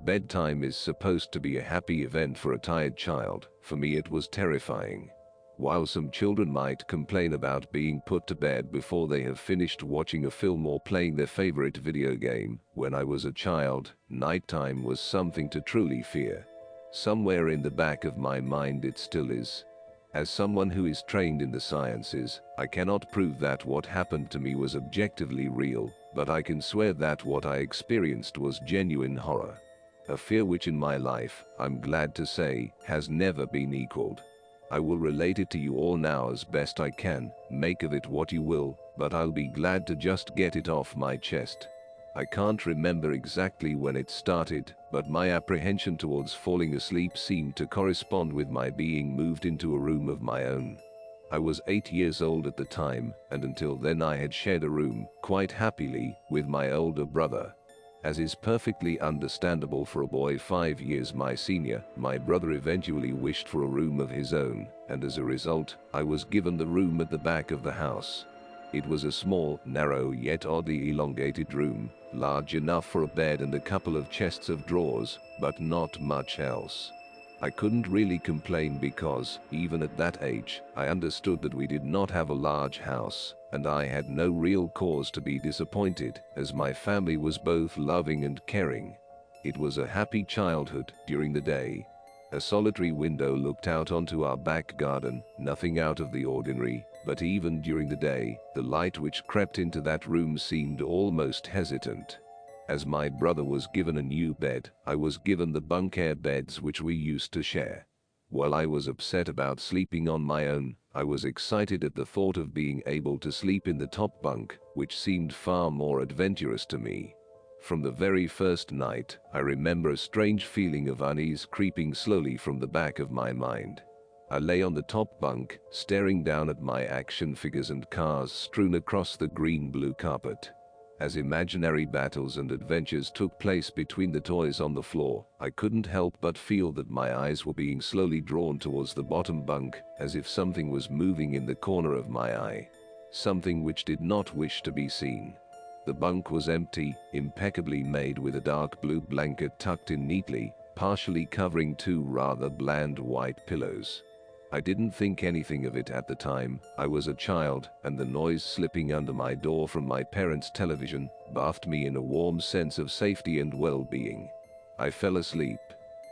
Bedtime is supposed to be a happy event for a tired child. For me it was terrifying. While some children might complain about being put to bed before they have finished watching a film or playing their favorite video game, when I was a child, nighttime was something to truly fear. Somewhere in the back of my mind it still is. As someone who is trained in the sciences, I cannot prove that what happened to me was objectively real, but I can swear that what I experienced was genuine horror. A fear which in my life, I'm glad to say, has never been equaled. I will relate it to you all now as best I can, make of it what you will, but I'll be glad to just get it off my chest. I can't remember exactly when it started, but my apprehension towards falling asleep seemed to correspond with my being moved into a room of my own. I was 8 years old at the time, and until then I had shared a room, quite happily, with my older brother. As is perfectly understandable for a boy 5 years my senior, my brother eventually wished for a room of his own, and as a result, I was given the room at the back of the house. It was a small, narrow yet oddly elongated room, large enough for a bed and a couple of chests of drawers, but not much else. I couldn't really complain because, even at that age, I understood that we did not have a large house, and I had no real cause to be disappointed, as my family was both loving and caring. It was a happy childhood during the day. A solitary window looked out onto our back garden, nothing out of the ordinary, but even during the day, the light which crept into that room seemed almost hesitant. As my brother was given a new bed, I was given the bunk air beds which we used to share. While I was upset about sleeping on my own, I was excited at the thought of being able to sleep in the top bunk, which seemed far more adventurous to me. From the very first night, I remember a strange feeling of unease creeping slowly from the back of my mind. I lay on the top bunk, staring down at my action figures and cars strewn across the green-blue carpet. As imaginary battles and adventures took place between the toys on the floor, I couldn't help but feel that my eyes were being slowly drawn towards the bottom bunk, as if something was moving in the corner of my eye. Something which did not wish to be seen. The bunk was empty, impeccably made with a dark blue blanket tucked in neatly, partially covering two rather bland white pillows. I didn't think anything of it at the time. I was a child, and the noise slipping under my door from my parents' television bathed me in a warm sense of safety and well-being. I fell asleep.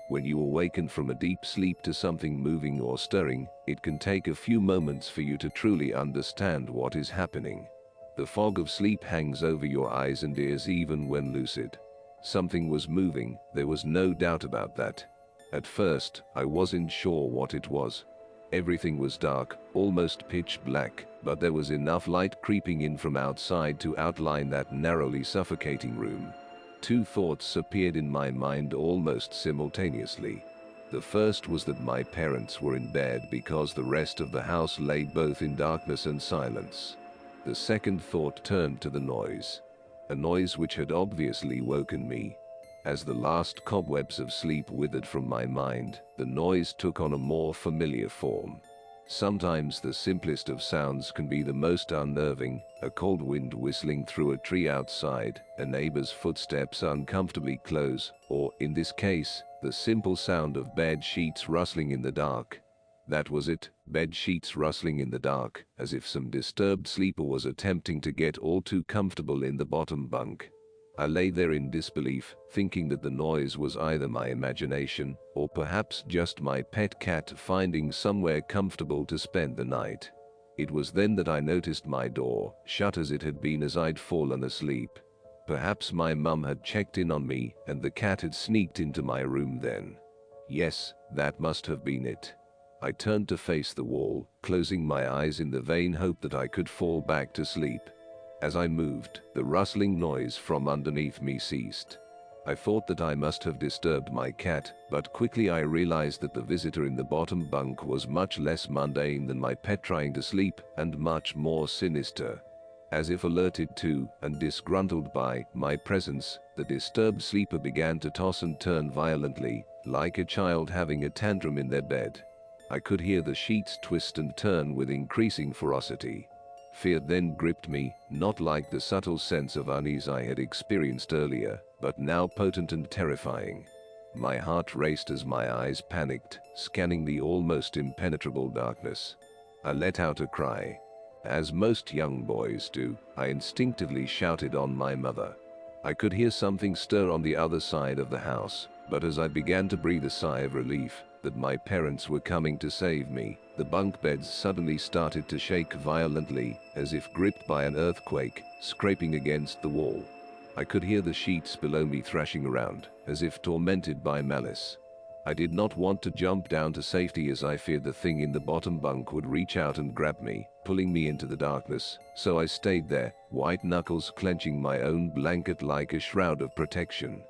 When you awaken from a deep sleep to something moving or stirring, it can take a few moments for you to truly understand what is happening. The fog of sleep hangs over your eyes and ears even when lucid. Something was moving, there was no doubt about that. At first, I wasn't sure what it was. Everything was dark, almost pitch black, but there was enough light creeping in from outside to outline that narrowly suffocating room. Two thoughts appeared in my mind almost simultaneously. The first was that my parents were in bed because the rest of the house lay both in darkness and silence. The second thought turned to the noise. A noise which had obviously woken me. As the last cobwebs of sleep withered from my mind, the noise took on a more familiar form. Sometimes the simplest of sounds can be the most unnerving, a cold wind whistling through a tree outside, a neighbor's footsteps uncomfortably close, or, in this case, the simple sound of bed sheets rustling in the dark. That was it, bed sheets rustling in the dark, as if some disturbed sleeper was attempting to get all too comfortable in the bottom bunk. I lay there in disbelief, thinking that the noise was either my imagination, or perhaps just my pet cat finding somewhere comfortable to spend the night. It was then that I noticed my door, shut as it had been as I'd fallen asleep. Perhaps my mum had checked in on me, and the cat had sneaked into my room then. Yes, that must have been it. I turned to face the wall, closing my eyes in the vain hope that I could fall back to sleep. As I moved, the rustling noise from underneath me ceased. I thought that I must have disturbed my cat, but quickly I realized that the visitor in the bottom bunk was much less mundane than my pet trying to sleep, and much more sinister. As if alerted to, and disgruntled by, my presence, the disturbed sleeper began to toss and turn violently, like a child having a tantrum in their bed. I could hear the sheets twist and turn with increasing ferocity. Fear then gripped me, not like the subtle sense of unease I had experienced earlier, but now potent and terrifying. My heart raced as my eyes panicked, scanning the almost impenetrable darkness. I let out a cry. As most young boys do, I instinctively shouted on my mother. I could hear something stir on the other side of the house, but as I began to breathe a sigh of relief that my parents were coming to save me, the bunk beds suddenly started to shake violently, as if gripped by an earthquake, scraping against the wall. I could hear the sheets below me thrashing around, as if tormented by malice. I did not want to jump down to safety as I feared the thing in the bottom bunk would reach out and grab me, pulling me into the darkness, so I stayed there, white knuckles clenching my own blanket like a shroud of protection.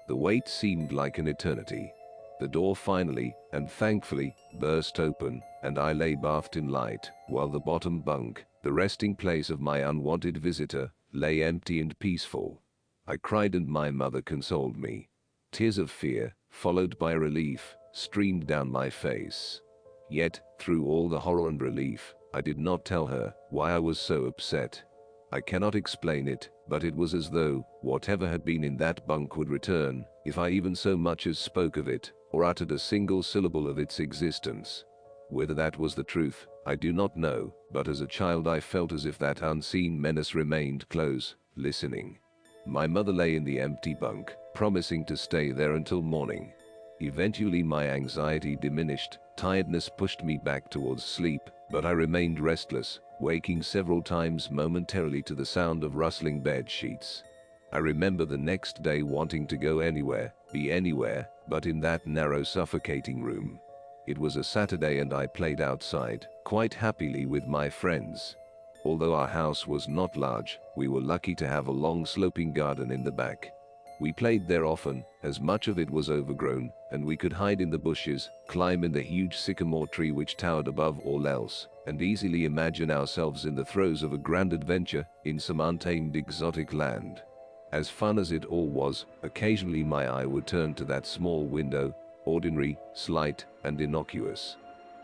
The wait seemed like an eternity. The door finally, and thankfully, burst open, and I lay bathed in light, while the bottom bunk, the resting place of my unwanted visitor, lay empty and peaceful. I cried and my mother consoled me. Tears of fear, followed by relief, streamed down my face. Yet, through all the horror and relief, I did not tell her why I was so upset. I cannot explain it, but it was as though whatever had been in that bunk would return, if I even so much as spoke of it, or uttered a single syllable of its existence. Whether that was the truth, I do not know, but as a child I felt as if that unseen menace remained close, listening. My mother lay in the empty bunk, promising to stay there until morning. Eventually my anxiety diminished, tiredness pushed me back towards sleep, but I remained restless, waking several times momentarily to the sound of rustling bed sheets. I remember the next day wanting to go anywhere, be anywhere, but in that narrow suffocating room. It was a Saturday and I played outside, quite happily with my friends. Although our house was not large, we were lucky to have a long sloping garden in the back. We played there often, as much of it was overgrown, and we could hide in the bushes, climb in the huge sycamore tree which towered above all else, and easily imagine ourselves in the throes of a grand adventure in some untamed exotic land. As fun as it all was, occasionally my eye would turn to that small window, ordinary, slight, and innocuous.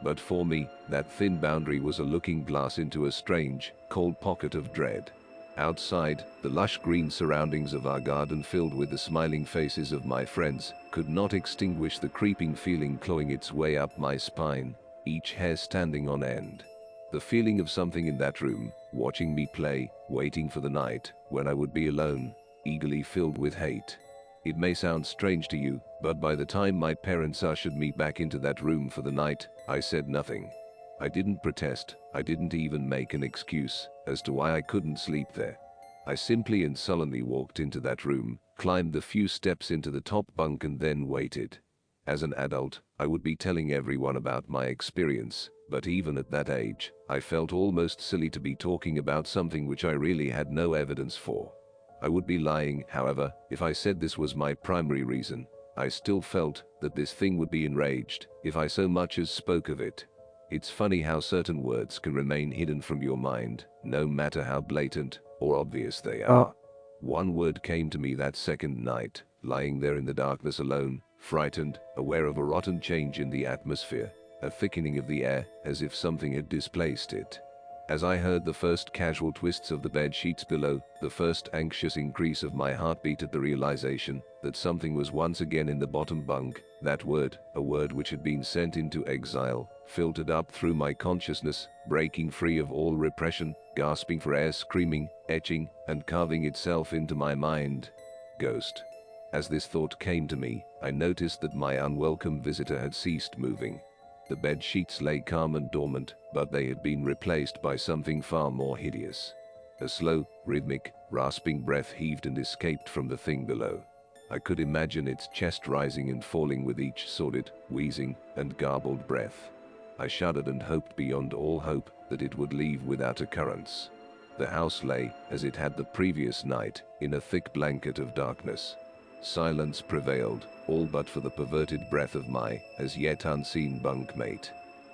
But for me, that thin boundary was a looking glass into a strange, cold pocket of dread. Outside, the lush green surroundings of our garden filled with the smiling faces of my friends could not extinguish the creeping feeling clawing its way up my spine, each hair standing on end. The feeling of something in that room, watching me play, waiting for the night, when I would be alone, eagerly filled with hate. It may sound strange to you, but by the time my parents ushered me back into that room for the night, I said nothing. I didn't protest, I didn't even make an excuse as to why I couldn't sleep there. I simply and sullenly walked into that room, climbed the few steps into the top bunk and then waited. As an adult, I would be telling everyone about my experience, but even at that age, I felt almost silly to be talking about something which I really had no evidence for. I would be lying, however, if I said this was my primary reason. I still felt that this thing would be enraged if I so much as spoke of it. It's funny how certain words can remain hidden from your mind, no matter how blatant or obvious they are. One word came to me that second night, lying there in the darkness alone, frightened, aware of a rotten change in the atmosphere, a thickening of the air, as if something had displaced it. As I heard the first casual twists of the bed sheets below, the first anxious increase of my heartbeat at the realization that something was once again in the bottom bunk, that word, a word which had been sent into exile, filtered up through my consciousness, breaking free of all repression, gasping for air, screaming, etching, and carving itself into my mind. Ghost. As this thought came to me, I noticed that my unwelcome visitor had ceased moving. The bed sheets lay calm and dormant, but they had been replaced by something far more hideous. A slow, rhythmic, rasping breath heaved and escaped from the thing below. I could imagine its chest rising and falling with each sordid, wheezing, and garbled breath. I shuddered and hoped beyond all hope that it would leave without occurrence. The house lay, as it had the previous night, in a thick blanket of darkness. Silence prevailed, all but for the perverted breath of my, as yet unseen bunkmate.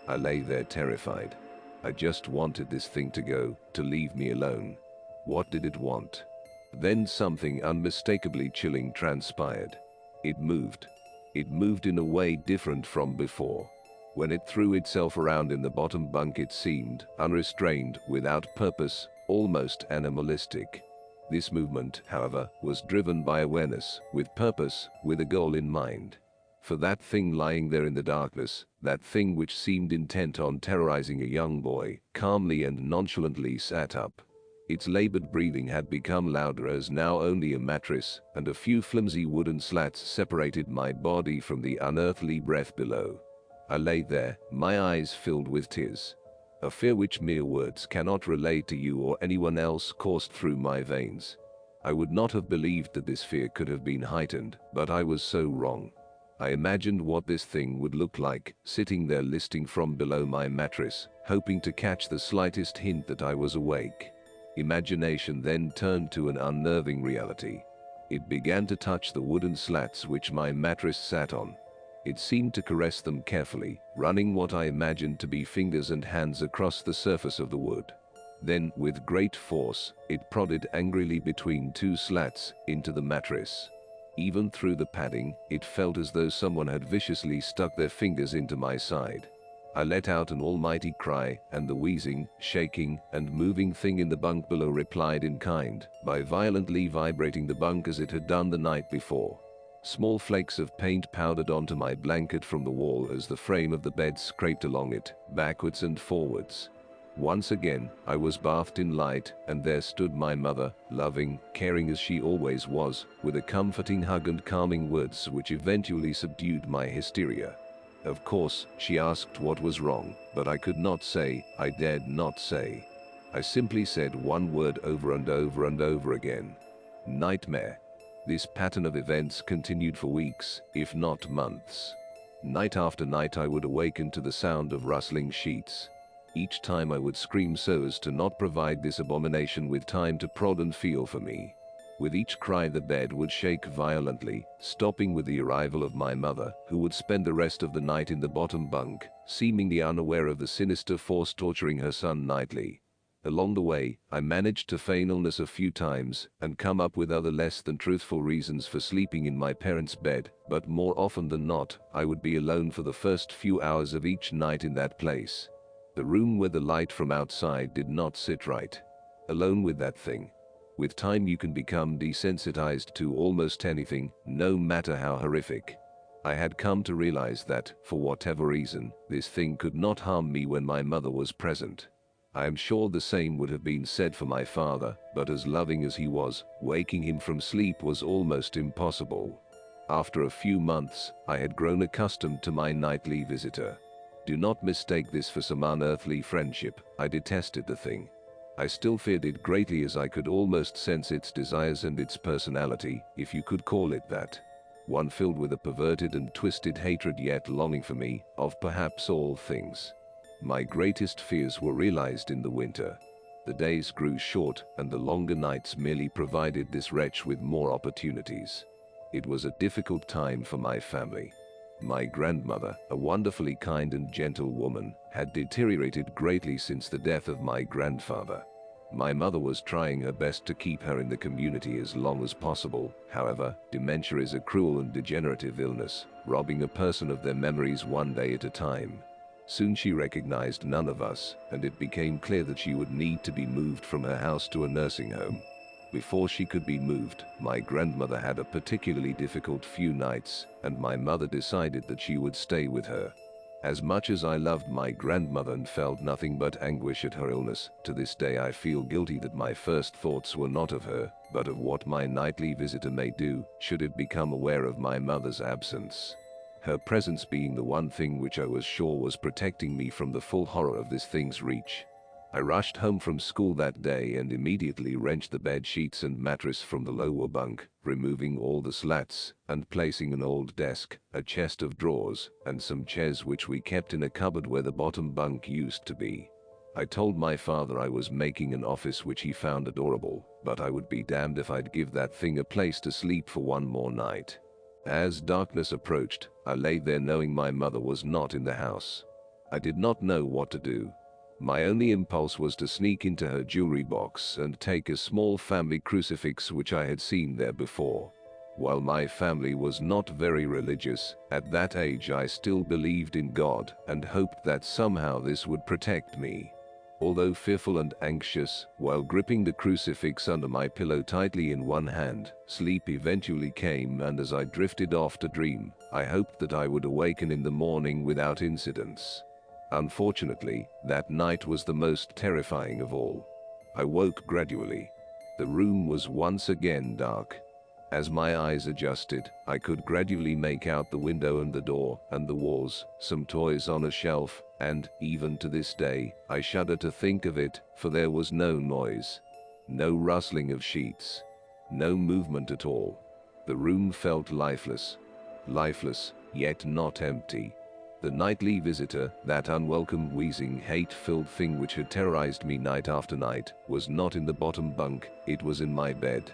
I lay there terrified. I just wanted this thing to go, to leave me alone. What did it want? Then something unmistakably chilling transpired. It moved. It moved in a way different from before. When it threw itself around in the bottom bunk it seemed unrestrained, without purpose, almost animalistic. This movement, however, was driven by awareness, with purpose, with a goal in mind. For that thing lying there in the darkness, that thing which seemed intent on terrorizing a young boy, calmly and nonchalantly sat up. Its labored breathing had become louder as now only a mattress and a few flimsy wooden slats separated my body from the unearthly breath below. I lay there, my eyes filled with tears. A fear which mere words cannot relate to you or anyone else coursed through my veins. I would not have believed that this fear could have been heightened, but I was so wrong. I imagined what this thing would look like, sitting there listening from below my mattress, hoping to catch the slightest hint that I was awake. Imagination then turned to an unnerving reality. It began to touch the wooden slats which my mattress sat on. It seemed to caress them carefully, running what I imagined to be fingers and hands across the surface of the wood. Then, with great force, it prodded angrily between two slats into the mattress. Even through the padding, it felt as though someone had viciously stuck their fingers into my side. I let out an almighty cry, and the wheezing, shaking, and moving thing in the bunk below replied in kind, by violently vibrating the bunk as it had done the night before. Small flakes of paint powdered onto my blanket from the wall as the frame of the bed scraped along it, backwards and forwards. Once again, I was bathed in light, and there stood my mother, loving, caring as she always was, with a comforting hug and calming words which eventually subdued my hysteria. Of course, she asked what was wrong, but I could not say, I dared not say. I simply said one word over and over and over again. Nightmare. This pattern of events continued for weeks, if not months. Night after night I would awaken to the sound of rustling sheets. Each time I would scream so as to not provide this abomination with time to prod and feel for me. With each cry the bed would shake violently, stopping with the arrival of my mother, who would spend the rest of the night in the bottom bunk, seemingly unaware of the sinister force torturing her son nightly. Along the way, I managed to feign illness a few times, and come up with other less than truthful reasons for sleeping in my parents' bed, but more often than not, I would be alone for the first few hours of each night in that place. The room where the light from outside did not sit right. Alone with that thing. With time you can become desensitized to almost anything, no matter how horrific. I had come to realize that, for whatever reason, this thing could not harm me when my mother was present. I am sure the same would have been said for my father, but as loving as he was, waking him from sleep was almost impossible. After a few months, I had grown accustomed to my nightly visitor. Do not mistake this for some unearthly friendship. I detested the thing. I still feared it greatly as I could almost sense its desires and its personality, if you could call it that. One filled with a perverted and twisted hatred yet longing for me, of perhaps all things. My greatest fears were realized in the winter. The days grew short, and the longer nights merely provided this wretch with more opportunities. It was a difficult time for my family. My grandmother, a wonderfully kind and gentle woman, had deteriorated greatly since the death of my grandfather. My mother was trying her best to keep her in the community as long as possible. However, dementia is a cruel and degenerative illness, robbing a person of their memories one day at a time. Soon she recognized none of us, and it became clear that she would need to be moved from her house to a nursing home. Before she could be moved, my grandmother had a particularly difficult few nights, and my mother decided that she would stay with her. As much as I loved my grandmother and felt nothing but anguish at her illness, to this day I feel guilty that my first thoughts were not of her, but of what my nightly visitor may do, should it become aware of my mother's absence. Her presence being the one thing which I was sure was protecting me from the full horror of this thing's reach. I rushed home from school that day and immediately wrenched the bed sheets and mattress from the lower bunk, removing all the slats, and placing an old desk, a chest of drawers, and some chairs which we kept in a cupboard where the bottom bunk used to be. I told my father I was making an office which he found adorable, but I would be damned if I'd give that thing a place to sleep for one more night. As darkness approached, I lay there knowing my mother was not in the house. I did not know what to do. My only impulse was to sneak into her jewelry box and take a small family crucifix which I had seen there before. While my family was not very religious, at that age I still believed in God and hoped that somehow this would protect me. Although fearful and anxious, while gripping the crucifix under my pillow tightly in one hand, sleep eventually came, and as I drifted off to dream, I hoped that I would awaken in the morning without incidents. Unfortunately, that night was the most terrifying of all. I woke gradually. The room was once again dark. As my eyes adjusted, I could gradually make out the window and the door and the walls, some toys on a shelf, and, even to this day, I shudder to think of it, for there was no noise. No rustling of sheets. No movement at all. The room felt lifeless. Lifeless, yet not empty. The nightly visitor, that unwelcome, wheezing, hate-filled thing which had terrorized me night after night, was not in the bottom bunk, it was in my bed.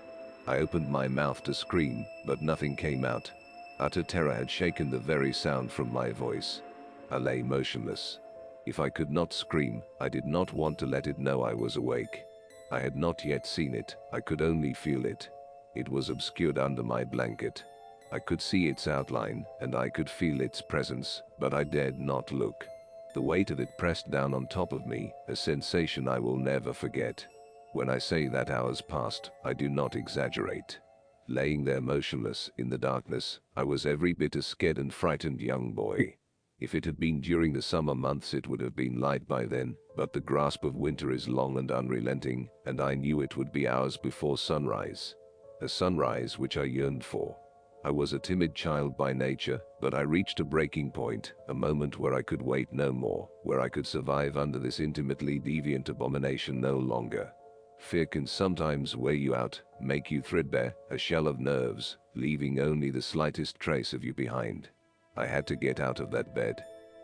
I opened my mouth to scream, but nothing came out. Utter terror had shaken the very sound from my voice. I lay motionless. If I could not scream, I did not want to let it know I was awake. I had not yet seen it, I could only feel it. It was obscured under my blanket. I could see its outline, and I could feel its presence, but I dared not look. The weight of it pressed down on top of me, a sensation I will never forget. When I say that hours passed, I do not exaggerate. Laying there motionless in the darkness, I was every bit a scared and frightened young boy. If it had been during the summer months it would have been light by then, but the grasp of winter is long and unrelenting, and I knew it would be hours before sunrise. A sunrise which I yearned for. I was a timid child by nature, but I reached a breaking point, a moment where I could wait no more, where I could survive under this intimately deviant abomination no longer. Fear can sometimes wear you out, make you threadbare, a shell of nerves, leaving only the slightest trace of you behind. I had to get out of that bed.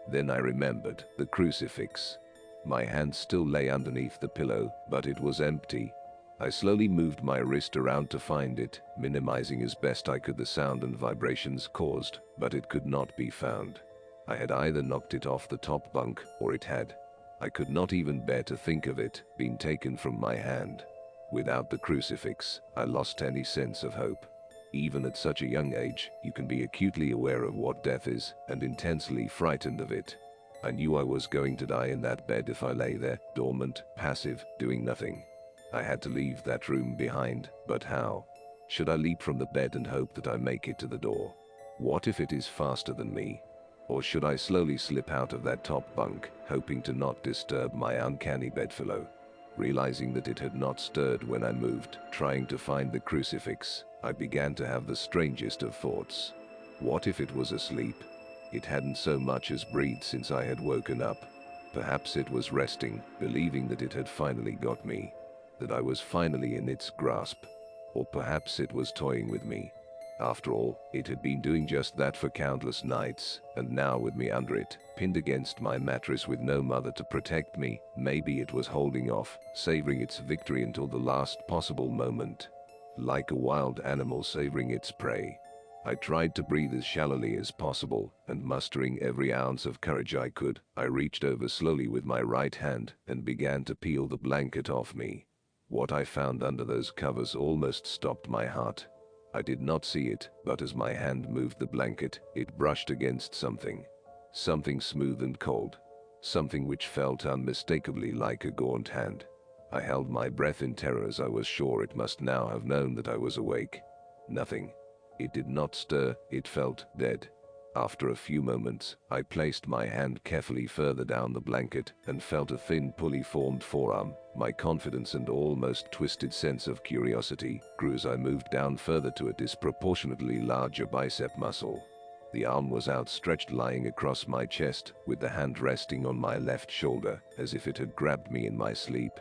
Then I remembered the crucifix. My hand still lay underneath the pillow, but it was empty. I slowly moved my wrist around to find it, minimizing as best I could the sound and vibrations caused, but it could not be found. I had either knocked it off the top bunk, or it had. I could not even bear to think of it being taken from my hand. Without the crucifix, I lost any sense of hope. Even at such a young age, you can be acutely aware of what death is, and intensely frightened of it. I knew I was going to die in that bed if I lay there, dormant, passive, doing nothing. I had to leave that room behind, but how? Should I leap from the bed and hope that I make it to the door? What if it is faster than me? Or should I slowly slip out of that top bunk, hoping to not disturb my uncanny bedfellow? Realizing that it had not stirred when I moved, trying to find the crucifix, I began to have the strangest of thoughts. What if it was asleep? It hadn't so much as breathed since I had woken up. Perhaps it was resting, believing that it had finally got me, that I was finally in its grasp. Or perhaps it was toying with me. After all, it had been doing just that for countless nights, and now with me under it, pinned against my mattress with no mother to protect me, maybe it was holding off, savoring its victory until the last possible moment. Like a wild animal savoring its prey. I tried to breathe as shallowly as possible, and mustering every ounce of courage I could, I reached over slowly with my right hand and began to peel the blanket off me. What I found under those covers almost stopped my heart. I did not see it, but as my hand moved the blanket, it brushed against something. Something smooth and cold. Something which felt unmistakably like a gaunt hand. I held my breath in terror as I was sure it must now have known that I was awake. Nothing. It did not stir, it felt dead. After a few moments, I placed my hand carefully further down the blanket and felt a thin, pulley-formed forearm. My confidence and almost twisted sense of curiosity grew as I moved down further to a disproportionately larger bicep muscle. The arm was outstretched, lying across my chest, with the hand resting on my left shoulder, as if it had grabbed me in my sleep.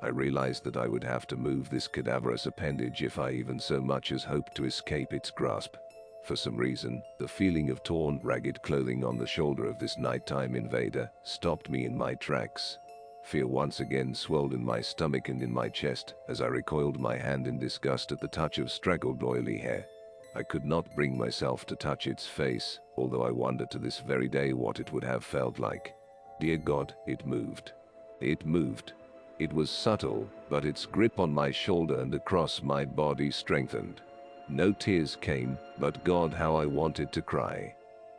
I realized that I would have to move this cadaverous appendage if I even so much as hoped to escape its grasp. For some reason, the feeling of torn, ragged clothing on the shoulder of this nighttime invader stopped me in my tracks. Fear once again swelled in my stomach and in my chest as I recoiled my hand in disgust at the touch of straggled oily hair. I could not bring myself to touch its face, although I wondered to this very day what it would have felt like. Dear God, it moved. It moved. It was subtle, but its grip on my shoulder and across my body strengthened. No tears came, but God, how I wanted to cry.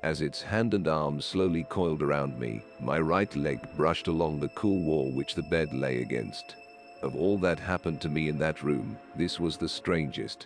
As its hand and arm slowly coiled around me, my right leg brushed along the cool wall which the bed lay against. Of all that happened to me in that room, this was the strangest.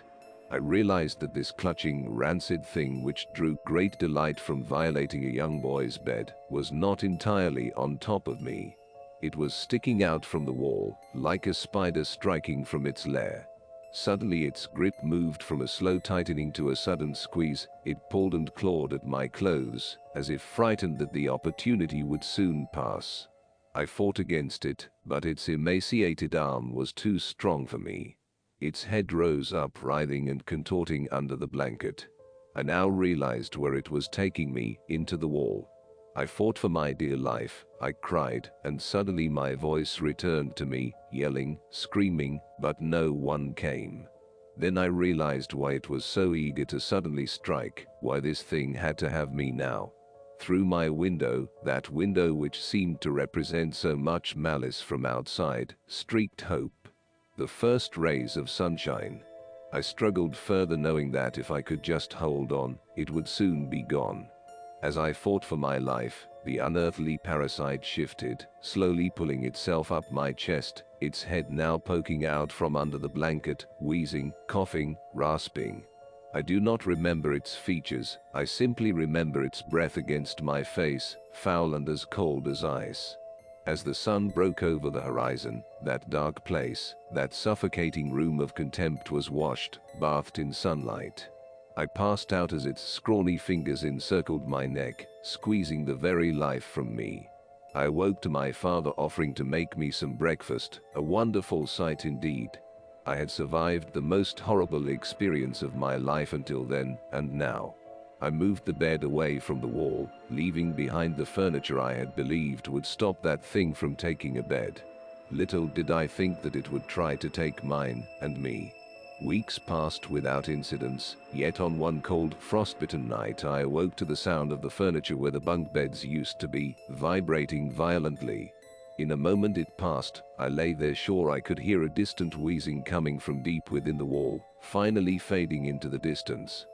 I realized that this clutching, rancid thing which drew great delight from violating a young boy's bed was not entirely on top of me. It was sticking out from the wall, like a spider striking from its lair. Suddenly its grip moved from a slow tightening to a sudden squeeze. It pulled and clawed at my clothes, as if frightened that the opportunity would soon pass. I fought against it, but its emaciated arm was too strong for me. Its head rose up, writhing and contorting under the blanket. I now realized where it was taking me, into the wall. I fought for my dear life, I cried, and suddenly my voice returned to me, yelling, screaming, but no one came. Then I realized why it was so eager to suddenly strike, why this thing had to have me now. Through my window, that window which seemed to represent so much malice from outside, streaked hope. The first rays of sunshine. I struggled further, knowing that if I could just hold on, it would soon be gone. As I fought for my life, the unearthly parasite shifted, slowly pulling itself up my chest, its head now poking out from under the blanket, wheezing, coughing, rasping. I do not remember its features, I simply remember its breath against my face, foul and as cold as ice. As the sun broke over the horizon, that dark place, that suffocating room of contempt was washed, bathed in sunlight. I passed out as its scrawny fingers encircled my neck, squeezing the very life from me. I awoke to my father offering to make me some breakfast, a wonderful sight indeed. I had survived the most horrible experience of my life until then, and now. I moved the bed away from the wall, leaving behind the furniture I had believed would stop that thing from taking a bed. Little did I think that it would try to take mine and me. Weeks passed without incidents, yet on one cold, frostbitten night I awoke to the sound of the furniture where the bunk beds used to be, vibrating violently. In a moment it passed, I lay there sure I could hear a distant wheezing coming from deep within the wall, finally fading into the distance.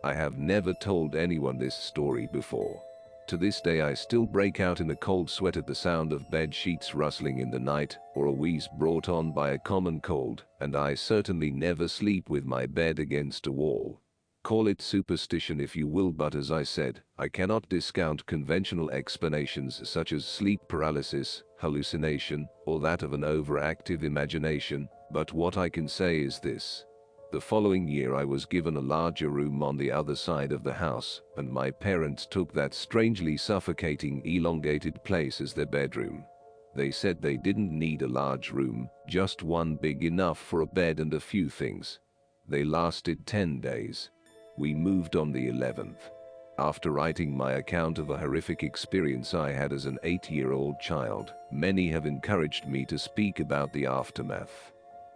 I have never told anyone this story before. To this day I still break out in a cold sweat at the sound of bed sheets rustling in the night, or a wheeze brought on by a common cold, and I certainly never sleep with my bed against a wall. Call it superstition if you will, but as I said, I cannot discount conventional explanations such as sleep paralysis, hallucination, or that of an overactive imagination, but what I can say is this. The following year I was given a larger room on the other side of the house, and my parents took that strangely suffocating, elongated place as their bedroom. They said they didn't need a large room, just one big enough for a bed and a few things. They lasted 10 days. We moved on the 11th. After writing my account of a horrific experience I had as an 8-year-old child, many have encouraged me to speak about the aftermath.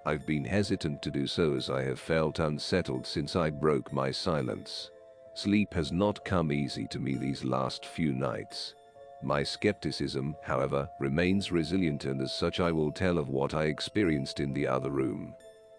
I've been hesitant to do so as I have felt unsettled since I broke my silence. Sleep has not come easy to me these last few nights. My skepticism, however, remains resilient, and as such I will tell of what I experienced in the other room.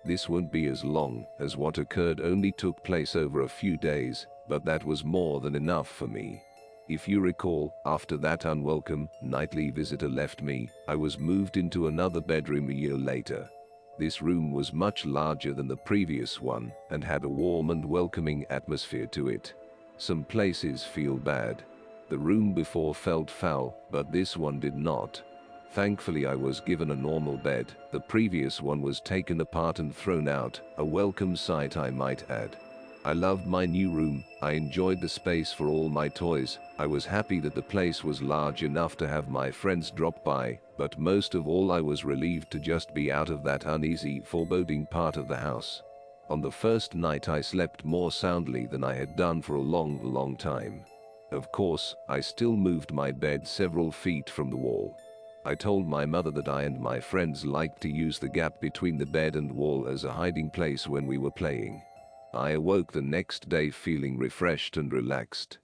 This won't be as long, as what occurred only took place over a few days, but that was more than enough for me. If you recall, after that unwelcome, nightly visitor left me, I was moved into another bedroom a year later. This room was much larger than the previous one, and had a warm and welcoming atmosphere to it. Some places feel bad. The room before felt foul, but this one did not. Thankfully I was given a normal bed, the previous one was taken apart and thrown out, a welcome sight I might add. I loved my new room, I enjoyed the space for all my toys, I was happy that the place was large enough to have my friends drop by, but most of all I was relieved to just be out of that uneasy, foreboding part of the house. On the first night I slept more soundly than I had done for a long time. Of course, I still moved my bed several feet from the wall. I told my mother that I and my friends liked to use the gap between the bed and wall as a hiding place when we were playing. I awoke the next day feeling refreshed and relaxed.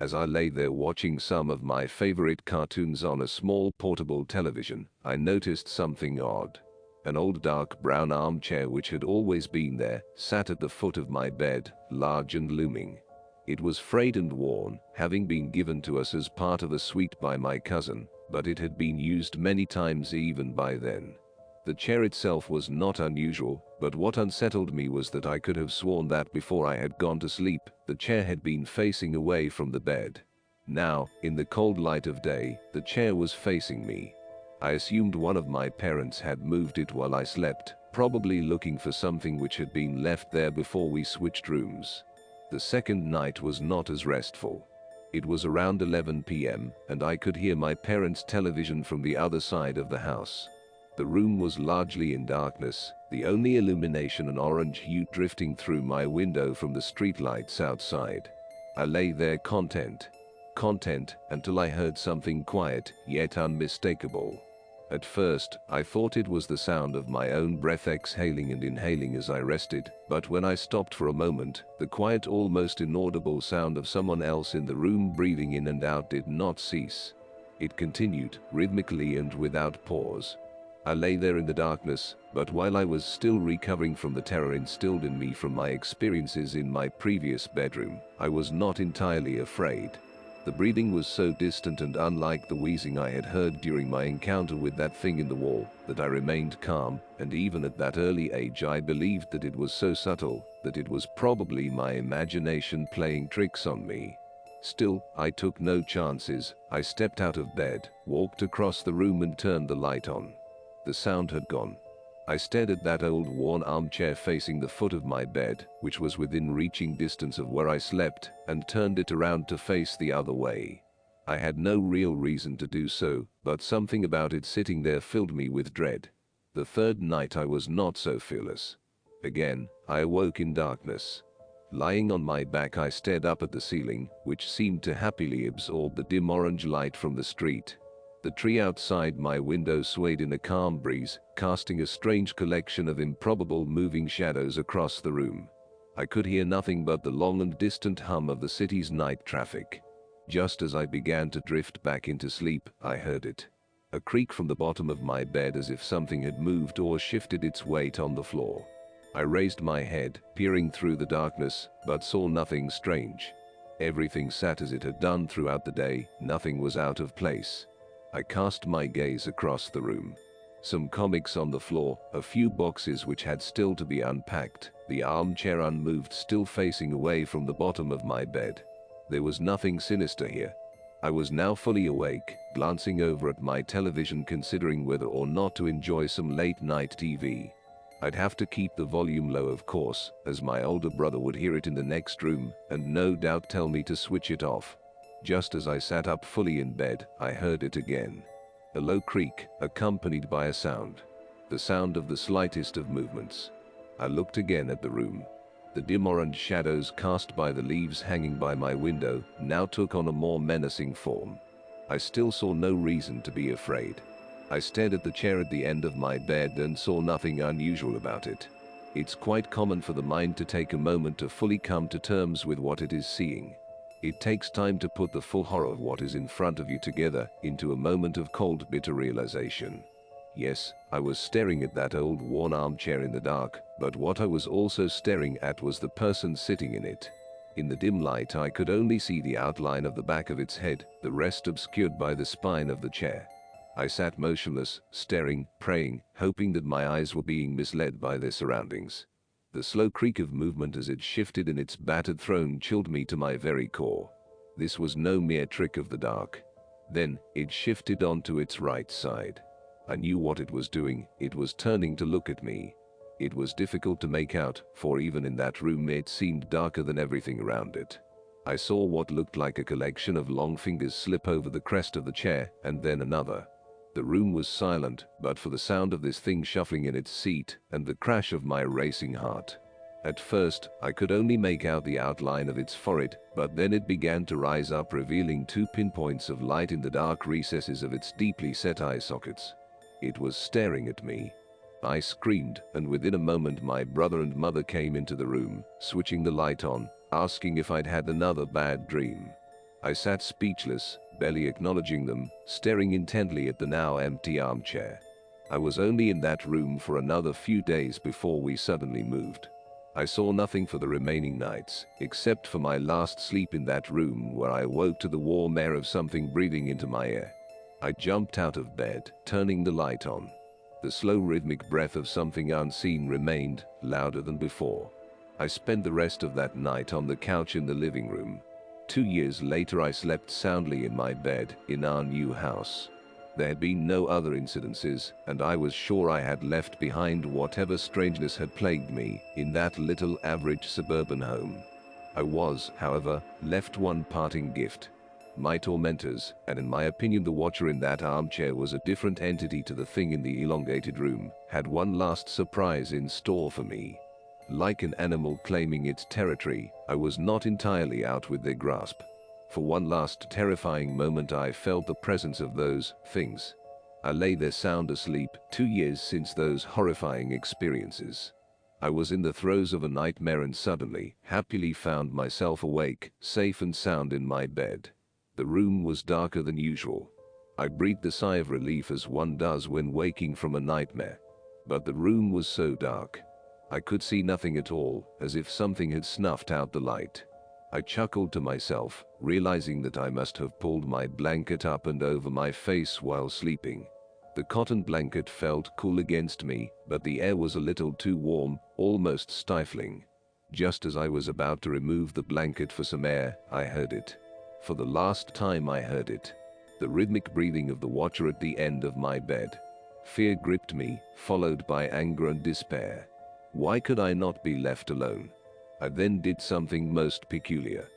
As I lay there watching some of my favorite cartoons on a small portable television, I noticed something odd. An old dark brown armchair which had always been there, sat at the foot of my bed, large and looming. It was frayed and worn, having been given to us as part of a suite by my cousin, but it had been used many times even by then. The chair itself was not unusual, but what unsettled me was that I could have sworn that before I had gone to sleep, the chair had been facing away from the bed. Now, in the cold light of day, the chair was facing me. I assumed one of my parents had moved it while I slept, probably looking for something which had been left there before we switched rooms. The second night was not as restful. It was around 11 p.m., and I could hear my parents' television from the other side of the house. The room was largely in darkness, the only illumination an orange hue drifting through my window from the streetlights outside. I lay there content, until I heard something quiet, yet unmistakable. At first, I thought it was the sound of my own breath exhaling and inhaling as I rested, but when I stopped for a moment, the quiet, almost inaudible sound of someone else in the room breathing in and out did not cease. It continued, rhythmically and without pause. I lay there in the darkness, but while I was still recovering from the terror instilled in me from my experiences in my previous bedroom, I was not entirely afraid. The breathing was so distant and unlike the wheezing I had heard during my encounter with that thing in the wall, that I remained calm, and even at that early age I believed that it was so subtle, that it was probably my imagination playing tricks on me. Still, I took no chances. I stepped out of bed, walked across the room and turned the light on. The sound had gone. I stared at that old worn armchair facing the foot of my bed, which was within reaching distance of where I slept, and turned it around to face the other way. I had no real reason to do so, but something about it sitting there filled me with dread. The third night I was not so fearless. Again, I awoke in darkness. Lying on my back I stared up at the ceiling, which seemed to happily absorb the dim orange light from the street. The tree outside my window swayed in a calm breeze, casting a strange collection of improbable moving shadows across the room. I could hear nothing but the long and distant hum of the city's night traffic. Just as I began to drift back into sleep, I heard it. A creak from the bottom of my bed as if something had moved or shifted its weight on the floor. I raised my head, peering through the darkness, but saw nothing strange. Everything sat as it had done throughout the day, nothing was out of place. I cast my gaze across the room. Some comics on the floor, a few boxes which had still to be unpacked, the armchair unmoved still facing away from the bottom of my bed. There was nothing sinister here. I was now fully awake, glancing over at my television considering whether or not to enjoy some late-night TV. I'd have to keep the volume low of course, as my older brother would hear it in the next room, and no doubt tell me to switch it off. Just as I sat up fully in bed, I heard it again. A low creak, accompanied by a sound. The sound of the slightest of movements. I looked again at the room. The dim orange shadows cast by the leaves hanging by my window now took on a more menacing form. I still saw no reason to be afraid. I stared at the chair at the end of my bed and saw nothing unusual about it. It's quite common for the mind to take a moment to fully come to terms with what it is seeing. It takes time to put the full horror of what is in front of you together into a moment of cold, bitter realization. Yes, I was staring at that old worn armchair in the dark, but what I was also staring at was the person sitting in it. In the dim light I could only see the outline of the back of its head, the rest obscured by the spine of the chair. I sat motionless, staring, praying, hoping that my eyes were being misled by their surroundings. The slow creak of movement as it shifted in its battered throne chilled me to my very core. This was no mere trick of the dark. Then, it shifted onto its right side. I knew what it was doing. It was turning to look at me. It was difficult to make out, for even in that room it seemed darker than everything around it. I saw what looked like a collection of long fingers slip over the crest of the chair, and then another. The room was silent, but for the sound of this thing shuffling in its seat, and the crash of my racing heart. At first, I could only make out the outline of its forehead, but then it began to rise up, revealing two pinpoints of light in the dark recesses of its deeply set eye sockets. It was staring at me. I screamed, and within a moment my brother and mother came into the room, switching the light on, asking if I'd had another bad dream. I sat speechless, barely acknowledging them, staring intently at the now empty armchair. I was only in that room for another few days before we suddenly moved. I saw nothing for the remaining nights, except for my last sleep in that room where I woke to the warm air of something breathing into my ear. I jumped out of bed, turning the light on. The slow rhythmic breath of something unseen remained, louder than before. I spent the rest of that night on the couch in the living room. 2 years later I slept soundly in my bed in our new house. There had been no other incidences, and I was sure I had left behind whatever strangeness had plagued me in that little average suburban home. I was, however, left one parting gift. My tormentors, and in my opinion the watcher in that armchair was a different entity to the thing in the elongated room, had one last surprise in store for me. Like an animal claiming its territory, I was not entirely out with their grasp. For one last terrifying moment I felt the presence of those things. I lay there sound asleep, 2 years since those horrifying experiences. I was in the throes of a nightmare and suddenly, happily found myself awake, safe and sound in my bed. The room was darker than usual. I breathed a sigh of relief as one does when waking from a nightmare. But the room was so dark. I could see nothing at all, as if something had snuffed out the light. I chuckled to myself, realizing that I must have pulled my blanket up and over my face while sleeping. The cotton blanket felt cool against me, but the air was a little too warm, almost stifling. Just as I was about to remove the blanket for some air, I heard it. For the last time I heard it. The rhythmic breathing of the watcher at the end of my bed. Fear gripped me, followed by anger and despair. Why could I not be left alone? I then did something most peculiar.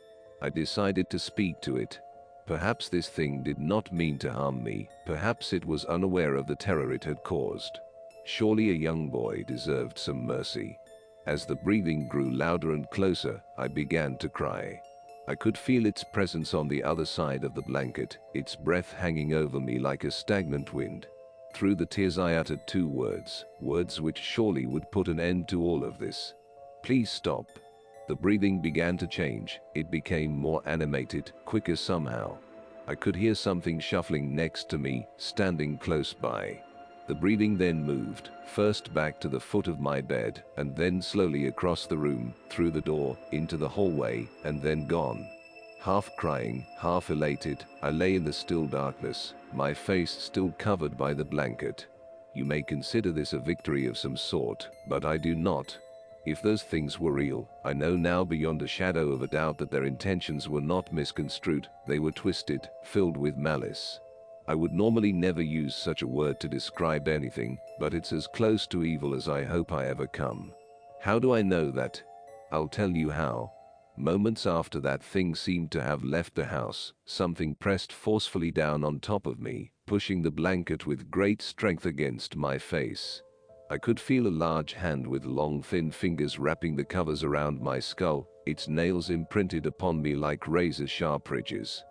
I decided to speak to it. Perhaps this thing did not mean to harm me, perhaps it was unaware of the terror it had caused. Surely a young boy deserved some mercy. As the breathing grew louder and closer, I began to cry. I could feel its presence on the other side of the blanket, its breath hanging over me like a stagnant wind. Through the tears I uttered 2 words, words which surely would put an end to all of this. Please stop. The breathing began to change, it became more animated, quicker somehow. I could hear something shuffling next to me, standing close by. The breathing then moved, first back to the foot of my bed, and then slowly across the room, through the door, into the hallway, and then gone. Half crying, half elated, I lay in the still darkness, my face still covered by the blanket. You may consider this a victory of some sort, but I do not. If those things were real, I know now beyond a shadow of a doubt that their intentions were not misconstrued, they were twisted, filled with malice. I would normally never use such a word to describe anything, but it's as close to evil as I hope I ever come. How do I know that? I'll tell you how. Moments after that thing seemed to have left the house, something pressed forcefully down on top of me, pushing the blanket with great strength against my face. I could feel a large hand with long thin fingers wrapping the covers around my skull, its nails imprinted upon me like razor-sharp ridges.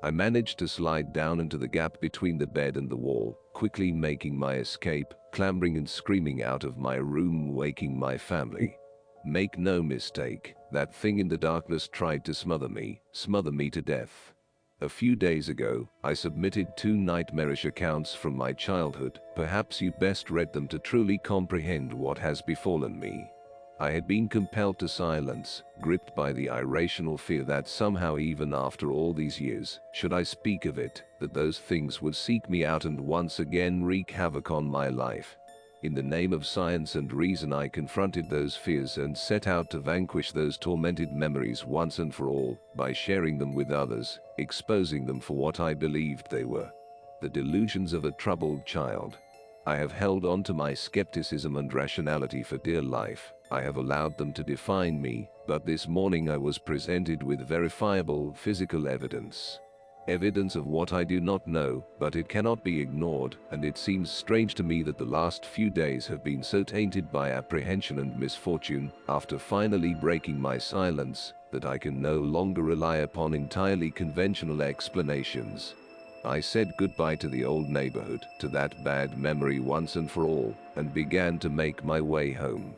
I managed to slide down into the gap between the bed and the wall, quickly making my escape, clambering and screaming out of my room, waking my family. Make no mistake, that thing in the darkness tried to smother me to death. A few days ago, I submitted 2 nightmarish accounts from my childhood. Perhaps you best read them to truly comprehend what has befallen me. I had been compelled to silence, gripped by the irrational fear that somehow even after all these years, should I speak of it, that those things would seek me out and once again wreak havoc on my life. In the name of science and reason I confronted those fears and set out to vanquish those tormented memories once and for all, by sharing them with others, exposing them for what I believed they were. The delusions of a troubled child. I have held on to my skepticism and rationality for dear life. I have allowed them to define me, but this morning I was presented with verifiable physical evidence. Evidence of what I do not know, but it cannot be ignored, and it seems strange to me that the last few days have been so tainted by apprehension and misfortune, after finally breaking my silence, that I can no longer rely upon entirely conventional explanations. I said goodbye to the old neighborhood, to that bad memory once and for all, and began to make my way home.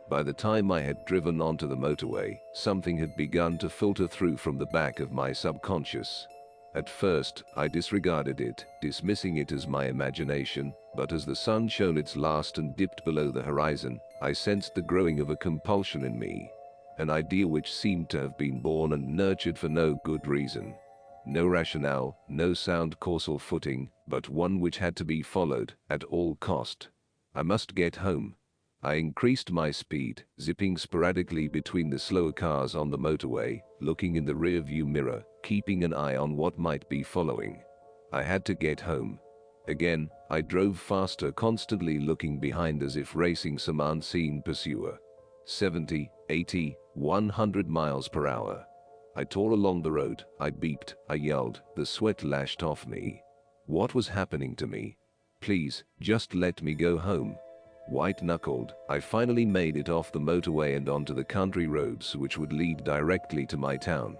By the time I had driven onto the motorway, something had begun to filter through from the back of my subconscious. At first, I disregarded it, dismissing it as my imagination, but as the sun shone its last and dipped below the horizon, I sensed the growing of a compulsion in me. An idea which seemed to have been born and nurtured for no good reason. No rationale, no sound causal footing, but one which had to be followed, at all cost. I must get home. I increased my speed, zipping sporadically between the slower cars on the motorway, looking in the rear-view mirror, keeping an eye on what might be following. I had to get home. Again, I drove faster, constantly looking behind as if racing some unseen pursuer. 70, 80, 100 miles per hour. I tore along the road, I beeped, I yelled, the sweat lashed off me. What was happening to me? Please, just let me go home. White-knuckled, I finally made it off the motorway and onto the country roads which would lead directly to my town.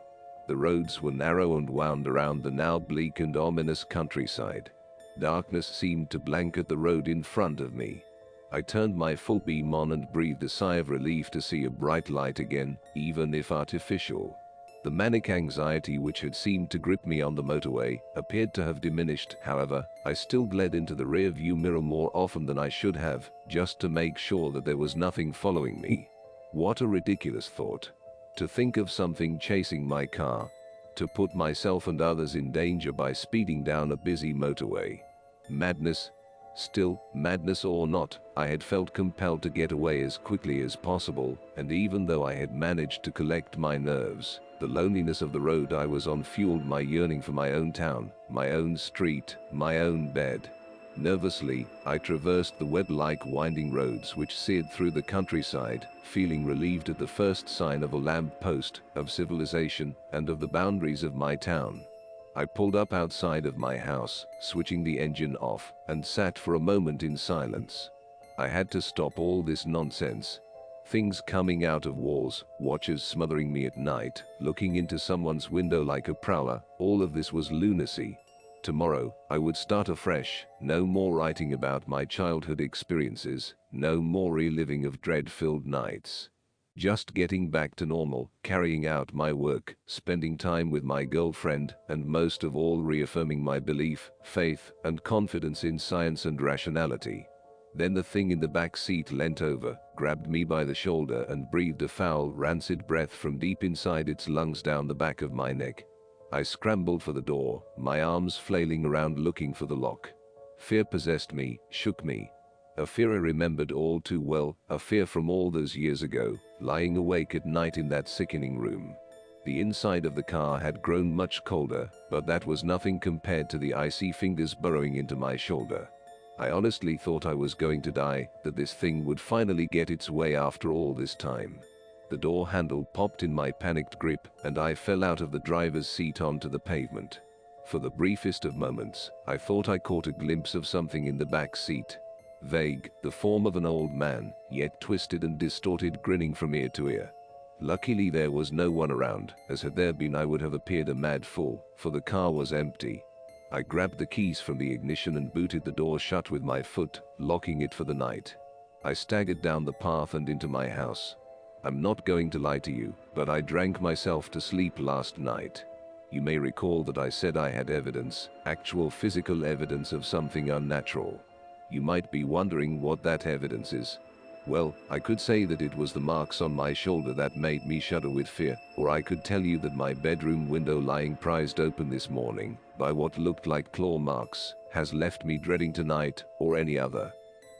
The roads were narrow and wound around the now bleak and ominous countryside. Darkness seemed to blanket the road in front of me. I turned my full beam on and breathed a sigh of relief to see a bright light again, even if artificial. The manic anxiety which had seemed to grip me on the motorway appeared to have diminished. However, I still glared into the rear-view mirror more often than I should have, just to make sure that there was nothing following me. What a ridiculous thought. To think of something chasing my car. To put myself and others in danger by speeding down a busy motorway. Madness. Still, madness or not, I had felt compelled to get away as quickly as possible, and even though I had managed to collect my nerves, the loneliness of the road I was on fueled my yearning for my own town, my own street, my own bed. Nervously, I traversed the web-like winding roads which seared through the countryside, feeling relieved at the first sign of a lamp-post, of civilization, and of the boundaries of my town. I pulled up outside of my house, switching the engine off, and sat for a moment in silence. I had to stop all this nonsense. Things coming out of walls, watchers smothering me at night, looking into someone's window like a prowler, all of this was lunacy. Tomorrow, I would start afresh, no more writing about my childhood experiences, no more reliving of dread-filled nights. Just getting back to normal, carrying out my work, spending time with my girlfriend, and most of all reaffirming my belief, faith, and confidence in science and rationality. Then the thing in the back seat leant over, grabbed me by the shoulder and breathed a foul, rancid breath from deep inside its lungs down the back of my neck. I scrambled for the door, my arms flailing around looking for the lock. Fear possessed me, shook me. A fear I remembered all too well, a fear from all those years ago, lying awake at night in that sickening room. The inside of the car had grown much colder, but that was nothing compared to the icy fingers burrowing into my shoulder. I honestly thought I was going to die, that this thing would finally get its way after all this time. The door handle popped in my panicked grip, and I fell out of the driver's seat onto the pavement. For the briefest of moments, I thought I caught a glimpse of something in the back seat. Vague, the form of an old man, yet twisted and distorted, grinning from ear to ear. Luckily there was no one around, as had there been I would have appeared a mad fool, for the car was empty. I grabbed the keys from the ignition and booted the door shut with my foot, locking it for the night. I staggered down the path and into my house. I'm not going to lie to you, but I drank myself to sleep last night. You may recall that I said I had evidence, actual physical evidence of something unnatural. You might be wondering what that evidence is. Well, I could say that it was the marks on my shoulder that made me shudder with fear, or I could tell you that my bedroom window lying prized open this morning, by what looked like claw marks, has left me dreading tonight, or any other.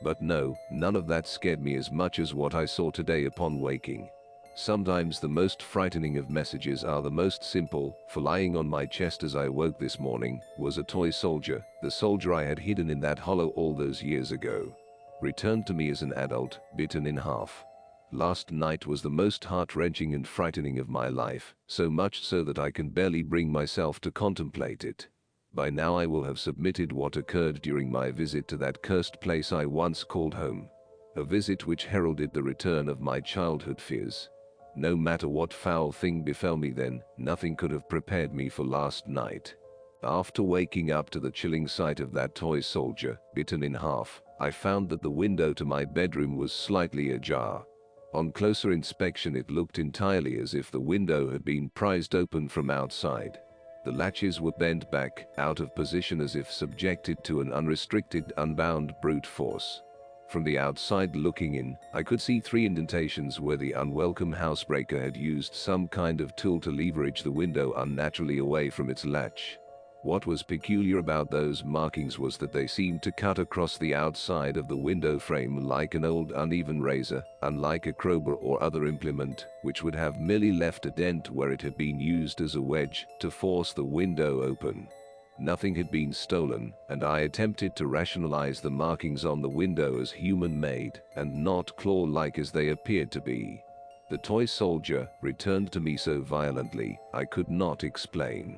But no, none of that scared me as much as what I saw today upon waking. Sometimes the most frightening of messages are the most simple, for lying on my chest as I woke this morning, was a toy soldier, the soldier I had hidden in that hollow all those years ago. Returned to me as an adult, bitten in half. Last night was the most heart-wrenching and frightening of my life, so much so that I can barely bring myself to contemplate it. By now I will have submitted what occurred during my visit to that cursed place I once called home. A visit which heralded the return of my childhood fears. No matter what foul thing befell me then, nothing could have prepared me for last night. After waking up to the chilling sight of that toy soldier, bitten in half, I found that the window to my bedroom was slightly ajar. On closer inspection it looked entirely as if the window had been prized open from outside. The latches were bent back, out of position as if subjected to an unrestricted, unbound brute force. From the outside looking in, I could see 3 indentations where the unwelcome housebreaker had used some kind of tool to leverage the window unnaturally away from its latch. What was peculiar about those markings was that they seemed to cut across the outside of the window frame like an old uneven razor, unlike a crowbar or other implement, which would have merely left a dent where it had been used as a wedge to force the window open. Nothing had been stolen, and I attempted to rationalize the markings on the window as human-made and not claw-like as they appeared to be. The toy soldier returned to me so violently, I could not explain.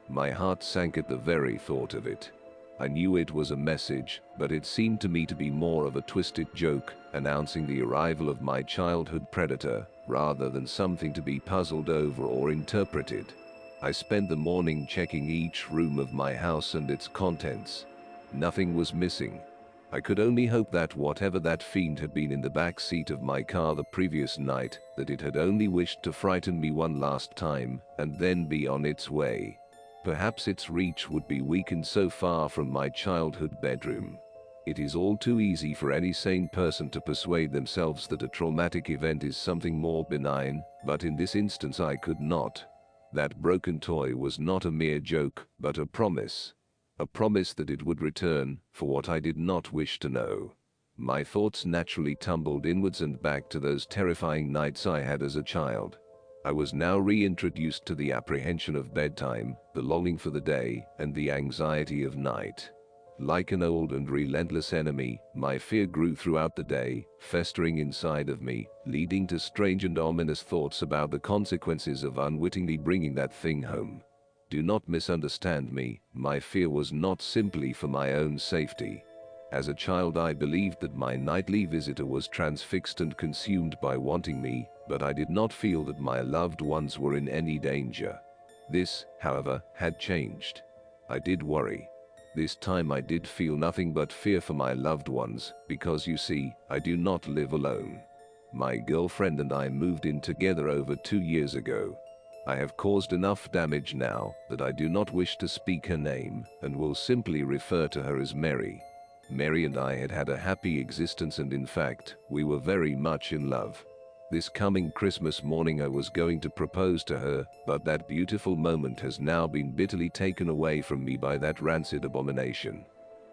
My heart sank at the very thought of it. I knew it was a message, but it seemed to me to be more of a twisted joke, announcing the arrival of my childhood predator, rather than something to be puzzled over or interpreted. I spent the morning checking each room of my house and its contents. Nothing was missing. I could only hope that whatever that fiend had been in the back seat of my car the previous night, that it had only wished to frighten me one last time, and then be on its way. Perhaps its reach would be weakened so far from my childhood bedroom. It is all too easy for any sane person to persuade themselves that a traumatic event is something more benign, but in this instance I could not. That broken toy was not a mere joke, but a promise. A promise that it would return, for what I did not wish to know. My thoughts naturally tumbled inwards and back to those terrifying nights I had as a child. I was now reintroduced to the apprehension of bedtime, the longing for the day, and the anxiety of night. Like an old and relentless enemy, my fear grew throughout the day, festering inside of me, leading to strange and ominous thoughts about the consequences of unwittingly bringing that thing home. Do not misunderstand me, my fear was not simply for my own safety. As a child I believed that my nightly visitor was transfixed and consumed by wanting me, but I did not feel that my loved ones were in any danger. This, however, had changed. I did worry. This time I did feel nothing but fear for my loved ones, because you see, I do not live alone. My girlfriend and I moved in together over 2 years ago. I have caused enough damage now that I do not wish to speak her name, and will simply refer to her as Mary. Mary and I had had a happy existence, and in fact, we were very much in love. This coming Christmas morning I was going to propose to her, but that beautiful moment has now been bitterly taken away from me by that rancid abomination.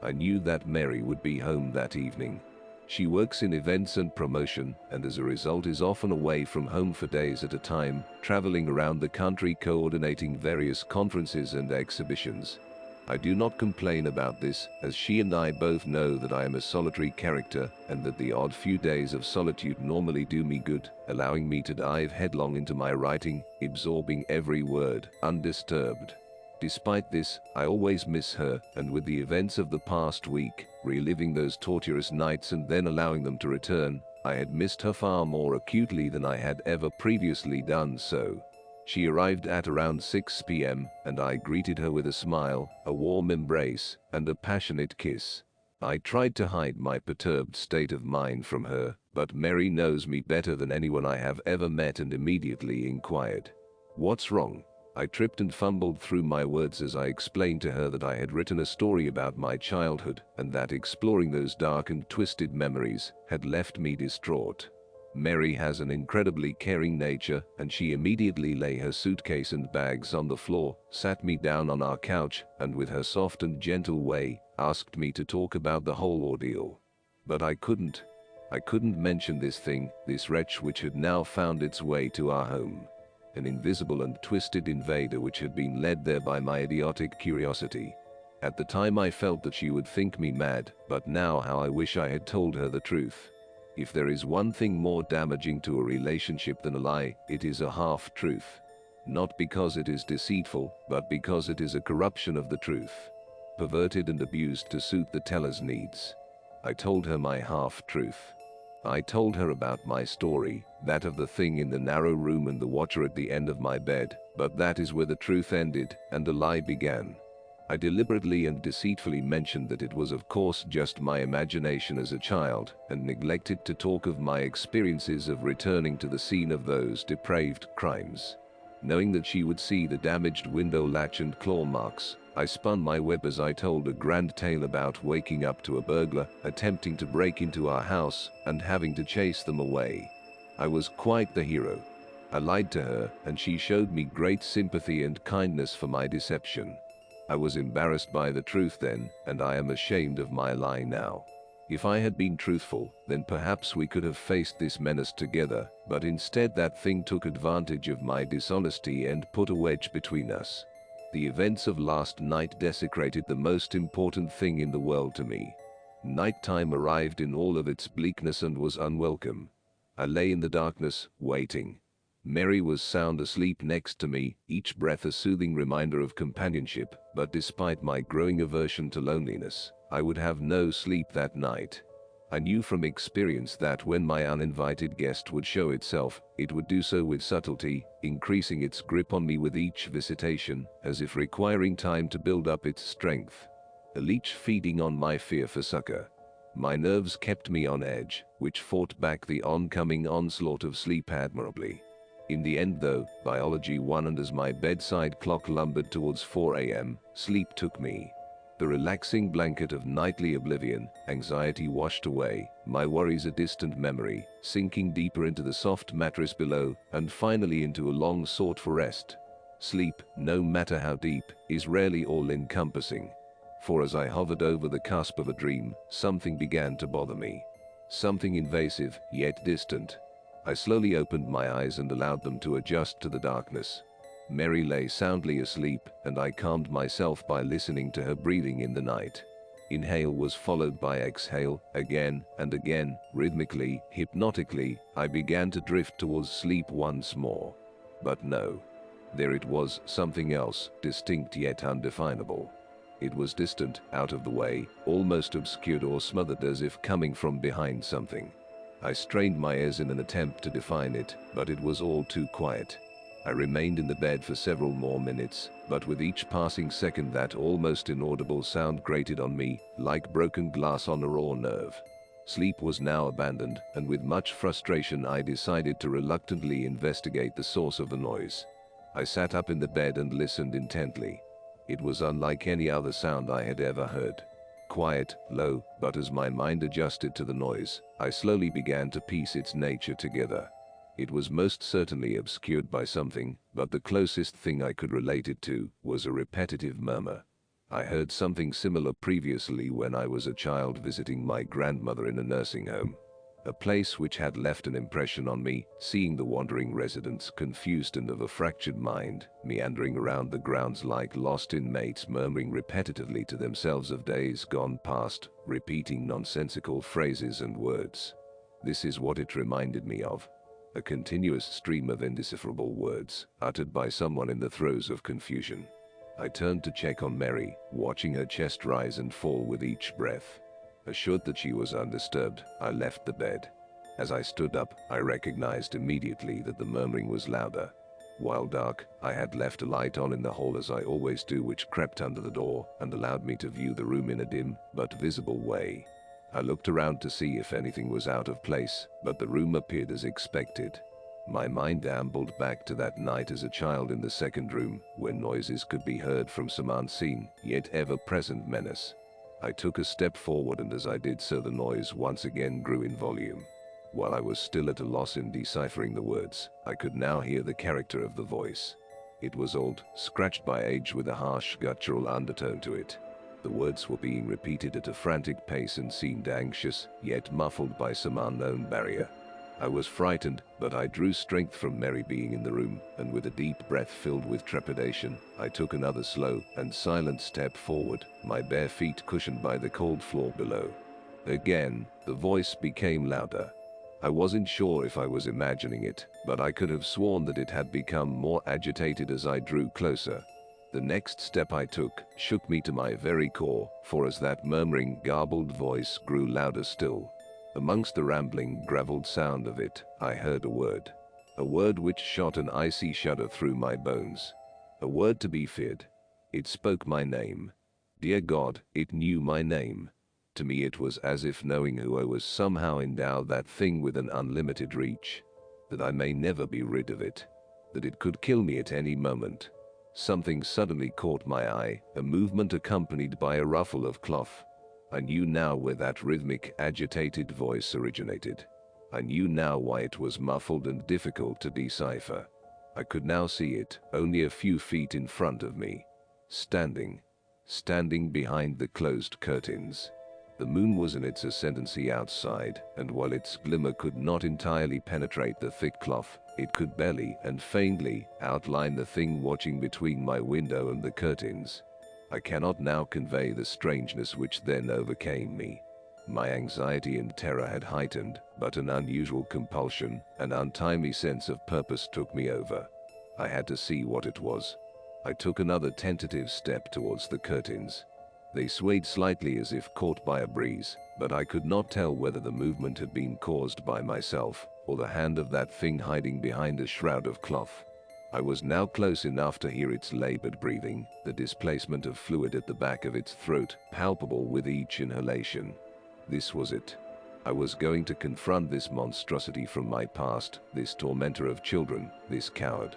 I knew that Mary would be home that evening. She works in events and promotion, and as a result is often away from home for days at a time, traveling around the country coordinating various conferences and exhibitions. I do not complain about this, as she and I both know that I am a solitary character, and that the odd few days of solitude normally do me good, allowing me to dive headlong into my writing, absorbing every word, undisturbed. Despite this, I always miss her, and with the events of the past week, reliving those torturous nights and then allowing them to return, I had missed her far more acutely than I had ever previously done so. She arrived at around 6 p.m., and I greeted her with a smile, a warm embrace, and a passionate kiss. I tried to hide my perturbed state of mind from her, but Mary knows me better than anyone I have ever met and immediately inquired, "What's wrong?" I tripped and fumbled through my words as I explained to her that I had written a story about my childhood, and that exploring those dark and twisted memories had left me distraught. Mary has an incredibly caring nature, and she immediately lay her suitcase and bags on the floor, sat me down on our couch, and with her soft and gentle way, asked me to talk about the whole ordeal. But I couldn't. I couldn't mention this thing, this wretch which had now found its way to our home. An invisible and twisted invader which had been led there by my idiotic curiosity. At the time I felt that she would think me mad, but now how I wish I had told her the truth. If there is one thing more damaging to a relationship than a lie, it is a half-truth. Not because it is deceitful, but because it is a corruption of the truth. Perverted and abused to suit the teller's needs. I told her my half-truth. I told her about my story, that of the thing in the narrow room and the watcher at the end of my bed, but that is where the truth ended, and the lie began. I deliberately and deceitfully mentioned that it was of course just my imagination as a child, and neglected to talk of my experiences of returning to the scene of those depraved crimes. Knowing that she would see the damaged window latch and claw marks, I spun my web as I told a grand tale about waking up to a burglar attempting to break into our house and having to chase them away. I was quite the hero. I lied to her, and she showed me great sympathy and kindness for my deception. I was embarrassed by the truth then, and I am ashamed of my lie now. If I had been truthful, then perhaps we could have faced this menace together, but instead that thing took advantage of my dishonesty and put a wedge between us. The events of last night desecrated the most important thing in the world to me. Nighttime arrived in all of its bleakness and was unwelcome. I lay in the darkness, waiting. Mary was sound asleep next to me, each breath a soothing reminder of companionship, but despite my growing aversion to loneliness, I would have no sleep that night. I knew from experience that when my uninvited guest would show itself, it would do so with subtlety, increasing its grip on me with each visitation, as if requiring time to build up its strength. A leech feeding on my fear for succor. My nerves kept me on edge, which fought back the oncoming onslaught of sleep admirably. In the end though, biology won, and as my bedside clock lumbered towards 4 a.m., sleep took me. The relaxing blanket of nightly oblivion, anxiety washed away, my worries a distant memory, sinking deeper into the soft mattress below, and finally into a long sought for rest. Sleep, no matter how deep, is rarely all-encompassing. For as I hovered over the cusp of a dream, something began to bother me. Something invasive, yet distant. I slowly opened my eyes and allowed them to adjust to the darkness. Mary lay soundly asleep, and I calmed myself by listening to her breathing in the night. Inhale was followed by exhale, again and again, rhythmically, hypnotically. I began to drift towards sleep once more. But no. There it was, something else, distinct yet undefinable. It was distant, out of the way, almost obscured or smothered as if coming from behind something. I strained my ears in an attempt to define it, but it was all too quiet. I remained in the bed for several more minutes, but with each passing second that almost inaudible sound grated on me, like broken glass on a raw nerve. Sleep was now abandoned, and with much frustration I decided to reluctantly investigate the source of the noise. I sat up in the bed and listened intently. It was unlike any other sound I had ever heard. Quiet, low, but as my mind adjusted to the noise, I slowly began to piece its nature together. It was most certainly obscured by something, but the closest thing I could relate it to was a repetitive murmur. I heard something similar previously when I was a child visiting my grandmother in a nursing home. A place which had left an impression on me, seeing the wandering residents confused and of a fractured mind, meandering around the grounds like lost inmates murmuring repetitively to themselves of days gone past, repeating nonsensical phrases and words. This is what it reminded me of. A continuous stream of indecipherable words, uttered by someone in the throes of confusion. I turned to check on Mary, watching her chest rise and fall with each breath. Assured that she was undisturbed, I left the bed. As I stood up, I recognized immediately that the murmuring was louder. While dark, I had left a light on in the hall as I always do, which crept under the door and allowed me to view the room in a dim but visible way. I looked around to see if anything was out of place, but the room appeared as expected. My mind ambled back to that night as a child in the second room, when noises could be heard from some unseen, yet ever-present menace. I took a step forward, and as I did so the noise once again grew in volume. While I was still at a loss in deciphering the words, I could now hear the character of the voice. It was old, scratched by age with a harsh guttural undertone to it. The words were being repeated at a frantic pace and seemed anxious, yet muffled by some unknown barrier. I was frightened, but I drew strength from Mary being in the room, and with a deep breath filled with trepidation, I took another slow and silent step forward, my bare feet cushioned by the cold floor below. Again, the voice became louder. I wasn't sure if I was imagining it, but I could have sworn that it had become more agitated as I drew closer. The next step I took shook me to my very core, for as that murmuring, garbled voice grew louder still, amongst the rambling, gravelled sound of it, I heard a word which shot an icy shudder through my bones. A word to be feared. It spoke my name. Dear God, it knew my name. To me it was as if knowing who I was somehow endowed that thing with an unlimited reach, that I may never be rid of it. that it could kill me at any moment. Something suddenly caught my eye, a movement accompanied by a ruffle of cloth. I knew now where that rhythmic, agitated voice originated. I knew now why it was muffled and difficult to decipher. I could now see it, only a few feet in front of me. Standing behind the closed curtains. The moon was in its ascendancy outside, and while its glimmer could not entirely penetrate the thick cloth, it could barely and faintly outline the thing watching between my window and the curtains. I cannot now convey the strangeness which then overcame me. My anxiety and terror had heightened, but an unusual compulsion, an untimely sense of purpose took me over. I had to see what it was. I took another tentative step towards the curtains. They swayed slightly as if caught by a breeze, but I could not tell whether the movement had been caused by myself, or the hand of that thing hiding behind a shroud of cloth. I was now close enough to hear its labored breathing, the displacement of fluid at the back of its throat, palpable with each inhalation. This was it. I was going to confront this monstrosity from my past, this tormentor of children, this coward.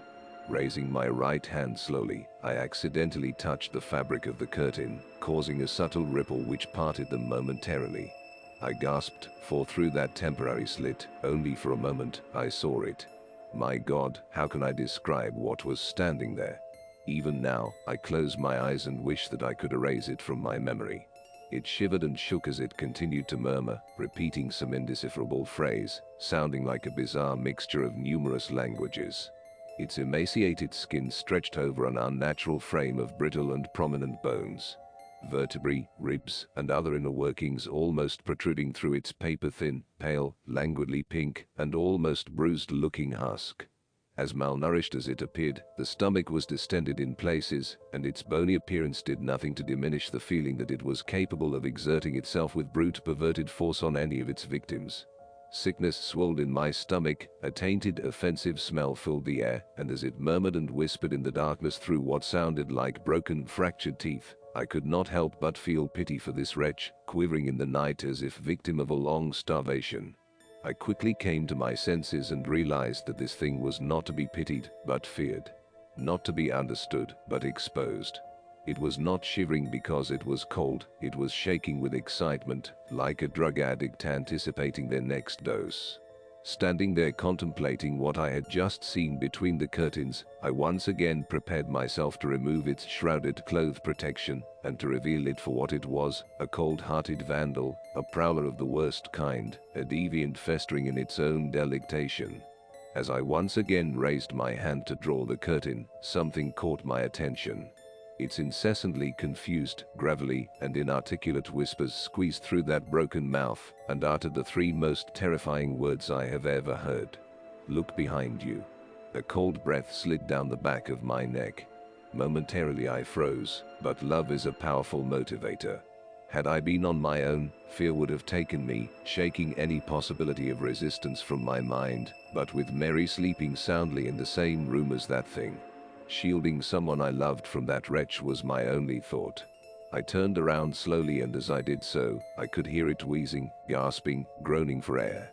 Raising my right hand slowly, I accidentally touched the fabric of the curtain, causing a subtle ripple which parted them momentarily. I gasped, for through that temporary slit, only for a moment, I saw it. My God, how can I describe what was standing there? Even now, I close my eyes and wish that I could erase it from my memory. It shivered and shook as it continued to murmur, repeating some indecipherable phrase, sounding like a bizarre mixture of numerous languages. Its emaciated skin stretched over an unnatural frame of brittle and prominent bones. Vertebrae, ribs, and other inner workings almost protruding through its paper-thin, pale, languidly pink, and almost bruised-looking husk. As malnourished as it appeared, the stomach was distended in places, and its bony appearance did nothing to diminish the feeling that it was capable of exerting itself with brute perverted force on any of its victims. Sickness swelled in my stomach, a tainted, offensive smell filled the air, and as it murmured and whispered in the darkness through what sounded like broken, fractured teeth, I could not help but feel pity for this wretch, quivering in the night as if victim of a long starvation. I quickly came to my senses and realized that this thing was not to be pitied, but feared. Not to be understood, but exposed. It was not shivering because it was cold, it was shaking with excitement, like a drug addict anticipating their next dose. Standing there contemplating what I had just seen between the curtains, I once again prepared myself to remove its shrouded cloth protection, and to reveal it for what it was, a cold-hearted vandal, a prowler of the worst kind, a deviant festering in its own delectation. As I once again raised my hand to draw the curtain, something caught my attention. Its incessantly confused, gravelly, and inarticulate whispers squeezed through that broken mouth, and uttered the three most terrifying words I have ever heard. "Look behind you." A cold breath slid down the back of my neck. Momentarily I froze, but love is a powerful motivator. Had I been on my own, fear would have taken me, shaking any possibility of resistance from my mind, but with Mary sleeping soundly in the same room as that thing, shielding someone I loved from that wretch was my only thought. I turned around slowly, and as I did so, I could hear it wheezing, gasping, groaning for air.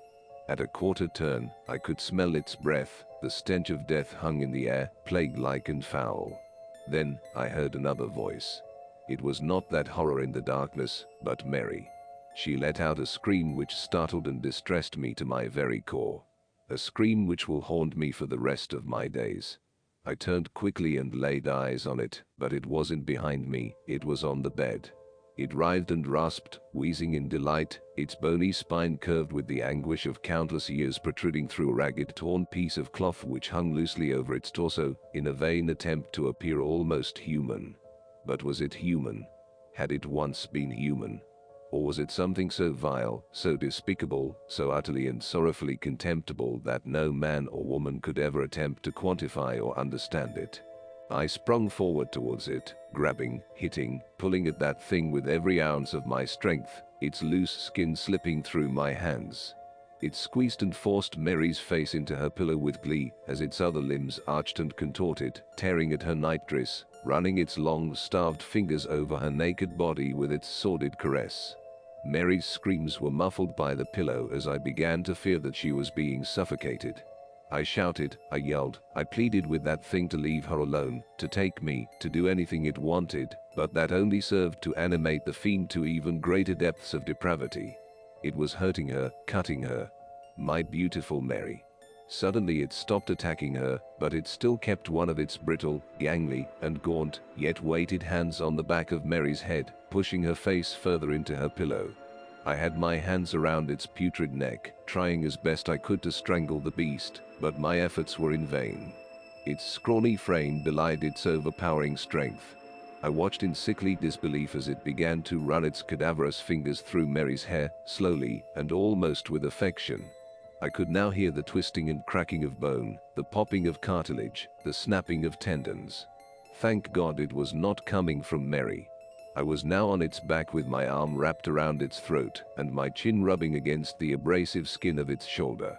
At a quarter turn, I could smell its breath, the stench of death hung in the air, plague-like and foul. Then, I heard another voice. It was not that horror in the darkness, but Mary. She let out a scream which startled and distressed me to my very core. A scream which will haunt me for the rest of my days. I turned quickly and laid eyes on it, but it wasn't behind me, it was on the bed. It writhed and rasped, wheezing in delight, its bony spine curved with the anguish of countless years protruding through a ragged torn piece of cloth which hung loosely over its torso, in a vain attempt to appear almost human. But was it human? Had it once been human? Or was it something so vile, so despicable, so utterly and sorrowfully contemptible that no man or woman could ever attempt to quantify or understand it? I sprung forward towards it, grabbing, hitting, pulling at that thing with every ounce of my strength, its loose skin slipping through my hands. It squeezed and forced Mary's face into her pillow with glee, as its other limbs arched and contorted, tearing at her nightdress, running its long, starved fingers over her naked body with its sordid caress. Mary's screams were muffled by the pillow as I began to fear that she was being suffocated. I shouted, I yelled, I pleaded with that thing to leave her alone, to take me, to do anything it wanted, but that only served to animate the fiend to even greater depths of depravity. It was hurting her, cutting her. My beautiful Mary. Suddenly it stopped attacking her, but it still kept one of its brittle, gangly, and gaunt, yet weighted hands on the back of Mary's head, pushing her face further into her pillow. I had my hands around its putrid neck, trying as best I could to strangle the beast, but my efforts were in vain. Its scrawny frame belied its overpowering strength. I watched in sickly disbelief as it began to run its cadaverous fingers through Mary's hair, slowly, and almost with affection. I could now hear the twisting and cracking of bone, the popping of cartilage, the snapping of tendons. Thank God it was not coming from Mary. I was now on its back with my arm wrapped around its throat and my chin rubbing against the abrasive skin of its shoulder.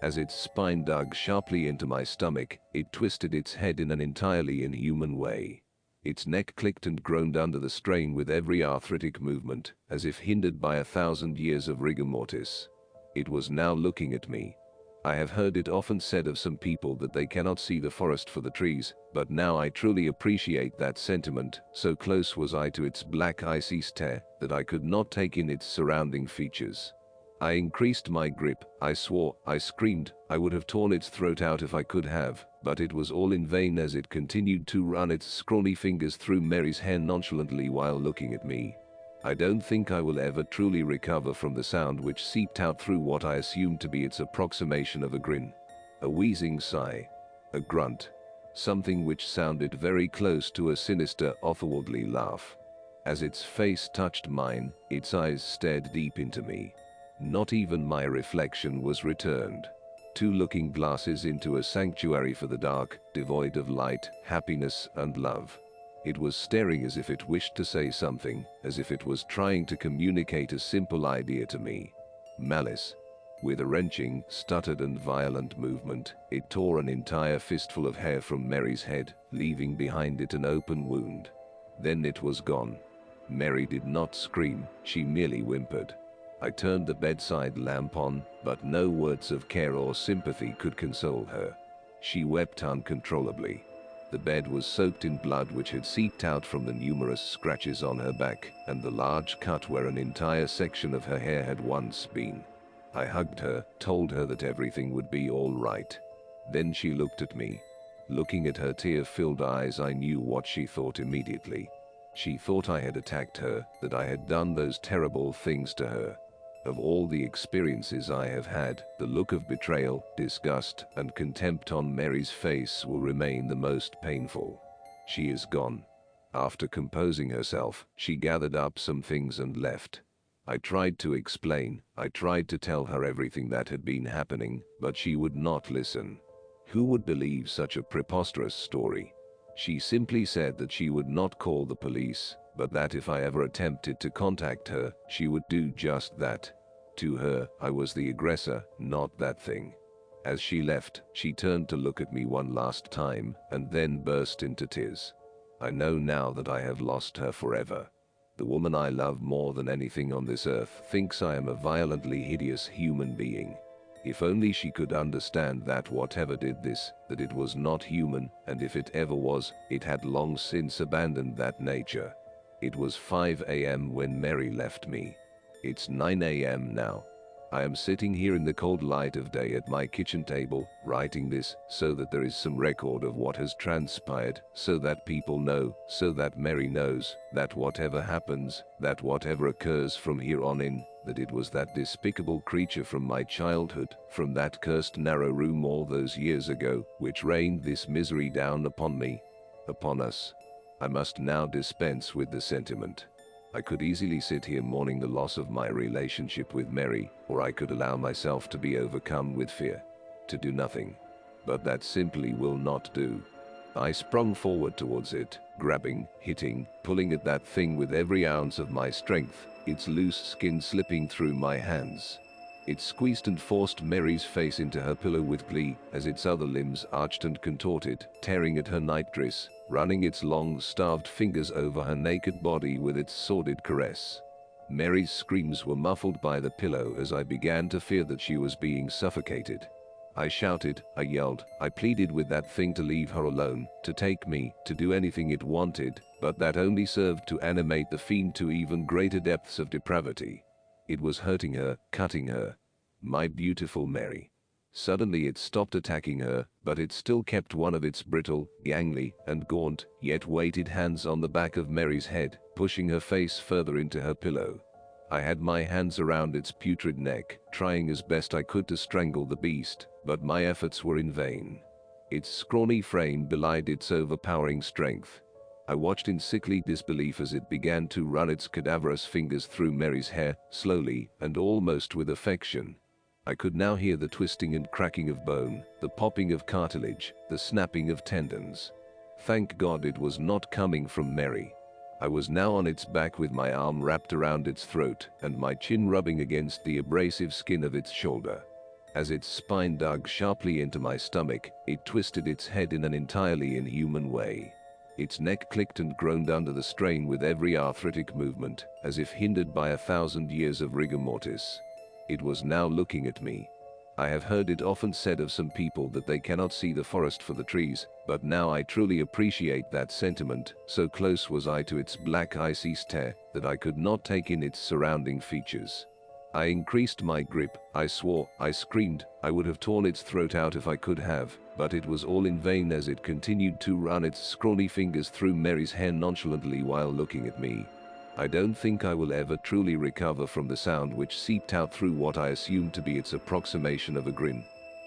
As its spine dug sharply into my stomach, it twisted its head in an entirely inhuman way. Its neck clicked and groaned under the strain with every arthritic movement, as if hindered by 1,000 years of rigor mortis. It was now looking at me. I have heard it often said of some people that they cannot see the forest for the trees, but now I truly appreciate that sentiment, so close was I to its black icy stare that I could not take in its surrounding features. I increased my grip, I swore, I screamed, I would have torn its throat out if I could have, but it was all in vain as it continued to run its scrawny fingers through Mary's hair nonchalantly while looking at me. I don't think I will ever truly recover from the sound which seeped out through what I assumed to be its approximation of a grin. A wheezing sigh. A grunt. Something which sounded very close to a sinister, otherworldly laugh. As its face touched mine, its eyes stared deep into me. Not even my reflection was returned. Two looking glasses into a sanctuary for the dark, devoid of light, happiness, and love. It was staring as if it wished to say something, as if it was trying to communicate a simple idea to me. Malice. With a wrenching, stuttered and violent movement, it tore an entire fistful of hair from Mary's head, leaving behind it an open wound. Then it was gone. Mary did not scream, she merely whimpered. I turned the bedside lamp on, but no words of care or sympathy could console her. She wept uncontrollably. The bed was soaked in blood which had seeped out from the numerous scratches on her back and the large cut where an entire section of her hair had once been. I hugged her, told her that everything would be all right. Then she looked at me. Looking at her tear-filled eyes, I knew what she thought immediately. She thought I had attacked her, that I had done those terrible things to her. Of all the experiences I have had, the look of betrayal, disgust, and contempt on Mary's face will remain the most painful. She is gone. After composing herself, she gathered up some things and left. I tried to explain, I tried to tell her everything that had been happening, but she would not listen. Who would believe such a preposterous story? She simply said that she would not call the police, but that if I ever attempted to contact her, she would do just that. To her, I was the aggressor, not that thing. As she left, she turned to look at me one last time, and then burst into tears. I know now that I have lost her forever. The woman I love more than anything on this earth thinks I am a violently hideous human being. If only she could understand that whatever did this, that it was not human, and if it ever was, it had long since abandoned that nature. It was 5 a.m. when Mary left me. It's 9 a.m. now. I am sitting here in the cold light of day at my kitchen table, writing this, so that there is some record of what has transpired, so that people know, so that Mary knows, that whatever happens, that whatever occurs from here on in, that it was that despicable creature from my childhood, from that cursed narrow room all those years ago, which rained this misery down upon me, upon us. I must now dispense with the sentiment. I could easily sit here mourning the loss of my relationship with Mary, or I could allow myself to be overcome with fear, to do nothing. But that simply will not do. I sprung forward towards it, grabbing, hitting, pulling at that thing with every ounce of my strength, its loose skin slipping through my hands. It squeezed and forced Mary's face into her pillow with glee, as its other limbs arched and contorted, tearing at her nightdress, running its long, starved fingers over her naked body with its sordid caress. Mary's screams were muffled by the pillow as I began to fear that she was being suffocated. I shouted, I yelled, I pleaded with that thing to leave her alone, to take me, to do anything it wanted, but that only served to animate the fiend to even greater depths of depravity. It was hurting her, cutting her. My beautiful Mary. Suddenly it stopped attacking her, but it still kept one of its brittle, gangly, and gaunt, yet weighted hands on the back of Mary's head, pushing her face further into her pillow. I had my hands around its putrid neck, trying as best I could to strangle the beast, but my efforts were in vain. Its scrawny frame belied its overpowering strength. I watched in sickly disbelief as it began to run its cadaverous fingers through Mary's hair, slowly, and almost with affection. I could now hear the twisting and cracking of bone, the popping of cartilage, the snapping of tendons. Thank God it was not coming from Mary. I was now on its back with my arm wrapped around its throat and my chin rubbing against the abrasive skin of its shoulder. As its spine dug sharply into my stomach, it twisted its head in an entirely inhuman way. Its neck clicked and groaned under the strain with every arthritic movement, as if hindered by 1,000 years of rigor mortis. It was now looking at me. I have heard it often said of some people that they cannot see the forest for the trees, but now I truly appreciate that sentiment, so close was I to its black icy stare that I could not take in its surrounding features. I increased my grip, I swore, I screamed, I would have torn its throat out if I could have, but it was all in vain as it continued to run its scrawny fingers through Mary's hair nonchalantly while looking at me. I don't think I will ever truly recover from the sound which seeped out through what I assumed to be its approximation of a grin.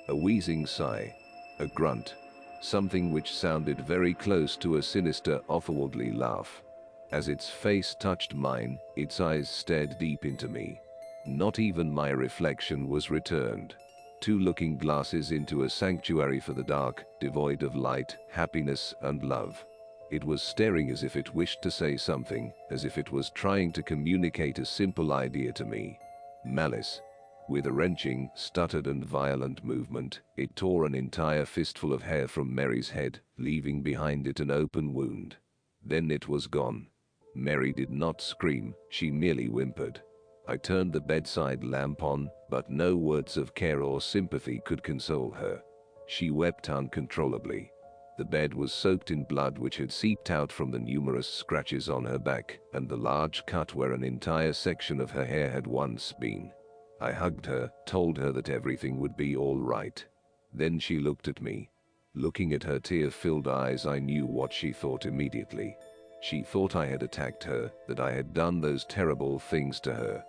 A wheezing sigh. A grunt. Something which sounded very close to a sinister, otherworldly laugh. As its face touched mine, its eyes stared deep into me. Not even my reflection was returned. Two looking glasses into a sanctuary for the dark, devoid of light, happiness, and love. It was staring as if it wished to say something, as if it was trying to communicate a simple idea to me. Malice. With a wrenching, stuttered and violent movement, it tore an entire fistful of hair from Mary's head, leaving behind it an open wound. Then it was gone. Mary did not scream, she merely whimpered. I turned the bedside lamp on, but no words of care or sympathy could console her. She wept uncontrollably. The bed was soaked in blood which had seeped out from the numerous scratches on her back, and the large cut where an entire section of her hair had once been. I hugged her, told her that everything would be all right. Then she looked at me. Looking at her tear-filled eyes, I knew what she thought immediately. She thought I had attacked her, that I had done those terrible things to her.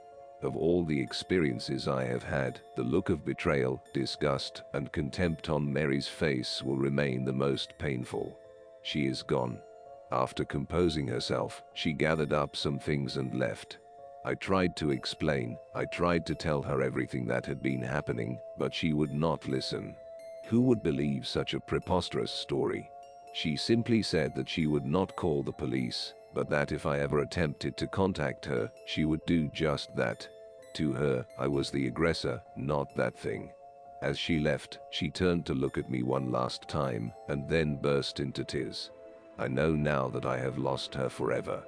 Of all the experiences I have had, the look of betrayal, disgust, and contempt on Mary's face will remain the most painful. She is gone. After composing herself, she gathered up some things and left. I tried to explain, I tried to tell her everything that had been happening, but she would not listen. Who would believe such a preposterous story? She simply said that she would not call the police, but that if I ever attempted to contact her, she would do just that. To her, I was the aggressor, not that thing. As she left, she turned to look at me one last time, and then burst into tears. I know now that I have lost her forever.